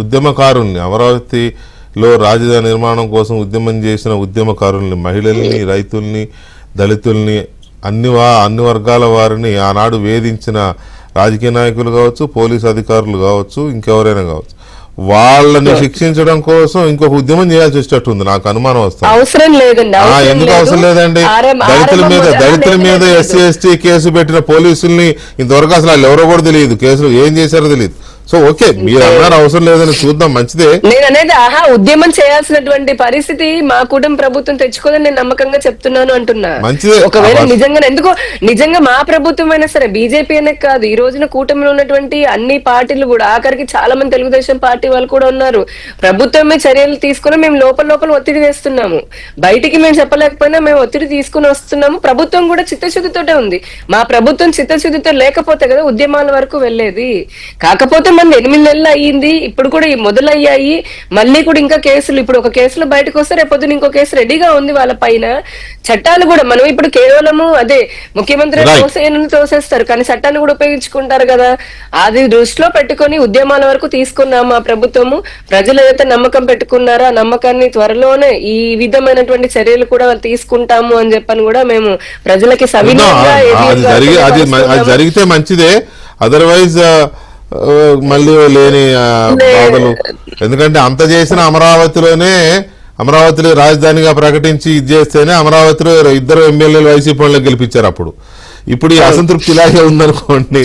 ఉద్యమకారుల్ని, అమరావతిలో రాజధాని నిర్మాణం కోసం ఉద్యమం చేసిన ఉద్యమకారుల్ని, మహిళల్ని, రైతుల్ని, దళితుల్ని, అన్ని వర్గాల వారిని ఆనాడు వేధించిన రాజకీయ నాయకులు కావచ్చు, పోలీసు అధికారులు కావచ్చు, ఇంకెవరైనా కావచ్చు, వాళ్ళని శిక్షించడం కోసం ఇంకొక ఉద్యమం చేయాల్సి వచ్చేటట్టుంది. నాకు అనుమానం వస్తుంది. అవసరం లేదండి. ఎందుకు అవసరం లేదండి? దళితుల మీద ఎస్సీ ఎస్టీ కేసు పెట్టిన పోలీసుల్ని ఇంతవరకు అసలు వాళ్ళు ఎవరో కూడా తెలియదు, కేసులు ఏం చేశారో తెలియదు. సో ఓకే, మీరు అన్నారు అవసరం లేదని, చూద్దాం, మంచిదే. నేను అనేది ఉద్యమం చేయాల్సినటువంటి పరిస్థితి మా కుటుంబ ప్రభుత్వం తెచ్చుకోదని నేను నమ్మకంగా చెప్తున్నాను అంటున్నా. మంచిదే. ఒకవేళ నిజంగా మా ప్రభుత్వం అయినా సరే, బీజేపీ అనే కాదు, ఈ రోజున కూటమిలో ఉన్నటువంటి అన్ని పార్టీలు కూడా, ఆఖరికి చాలా మంది తెలుగుదేశం పార్టీ వాళ్ళు కూడా ఉన్నారు, ప్రభుత్వమే చర్యలు తీసుకుని మేము లోపల ఒత్తిడి వేస్తున్నాము. బయటికి మేము చెప్పలేకపోయినా మేము ఒత్తిడి తీసుకుని వస్తున్నాము. ప్రభుత్వం కూడా చిత్తశుద్ధితోటే ఉంది. మా ప్రభుత్వం చిత్తశుద్ధితో లేకపోతే కదా ఉద్యమాల వరకు వెళ్లేది. కాకపోతే మన 8 నెలలు అయ్యింది, ఇప్పుడు కూడా మొదలయ్యాయి, మళ్ళీ కూడా ఇంకా కేసులు, ఇప్పుడు ఒక కేసులో బయటకు వస్తే రేపొద్దున ఇంకో కేసు రెడీగా ఉంది వాళ్ళ పైన. చట్టాలు కూడా మనం ఇప్పుడు కేవలము అదే ముఖ్యమంత్రి తోసేస్తారు, కానీ చట్టాన్ని కూడా ఉపయోగించుకుంటారు కదా. అది దృష్టిలో పెట్టుకొని ఉద్యమాల వరకు తీసుకున్నాము మా ప్రభుత్వము. ప్రజలు ఏదైతే నమ్మకం పెట్టుకున్నారో ఆ నమ్మకాన్ని త్వరలోనే ఈ విధమైనటువంటి చర్యలు కూడా వాళ్ళు తీసుకుంటాము అని చెప్పని కూడా మేము ప్రజలకి సవినయంగా జరిగితే మంచిదే. అదర్వైజ్ మళ్ళీ లేని బాధలు, ఎందుకంటే అంత చేసిన అమరావతిలో రాజధానిగా ప్రకటించి ఇది చేస్తేనే అమరావతిలో 2 ఎమ్మెల్యేలు వైసీపీ వాళ్ళకి గెలిపించారు. ఇప్పుడు ఈ అసంతృప్తి ఇలాగే ఉందనుకోండి,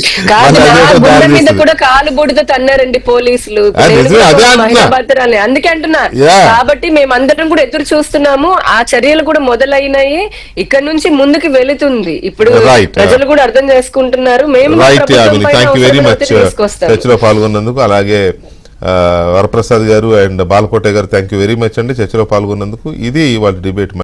కూడా కాలు బొడితో తన్నారండి పోలీసులు. అందుకే అంటున్నా, కాబట్టి మేమందరం కూడా ఎదురు చూస్తున్నాము. ఆ చర్యలు కూడా మొదలైనాయి, ఇక్కడ నుంచి ముందుకు వెళుతుంది. ఇప్పుడు ప్రజలు కూడా అర్థం చేసుకుంటున్నారు. మేము చర్చలో పాల్గొన్నందుకు, అలాగే వరప్రసాద్ గారు అండ్ బాలకోట గారు థ్యాంక్ యూ వెరీ మచ్ అండి చర్చలో పాల్గొన్నందుకు. ఇది వాళ్ళ డిబేట్.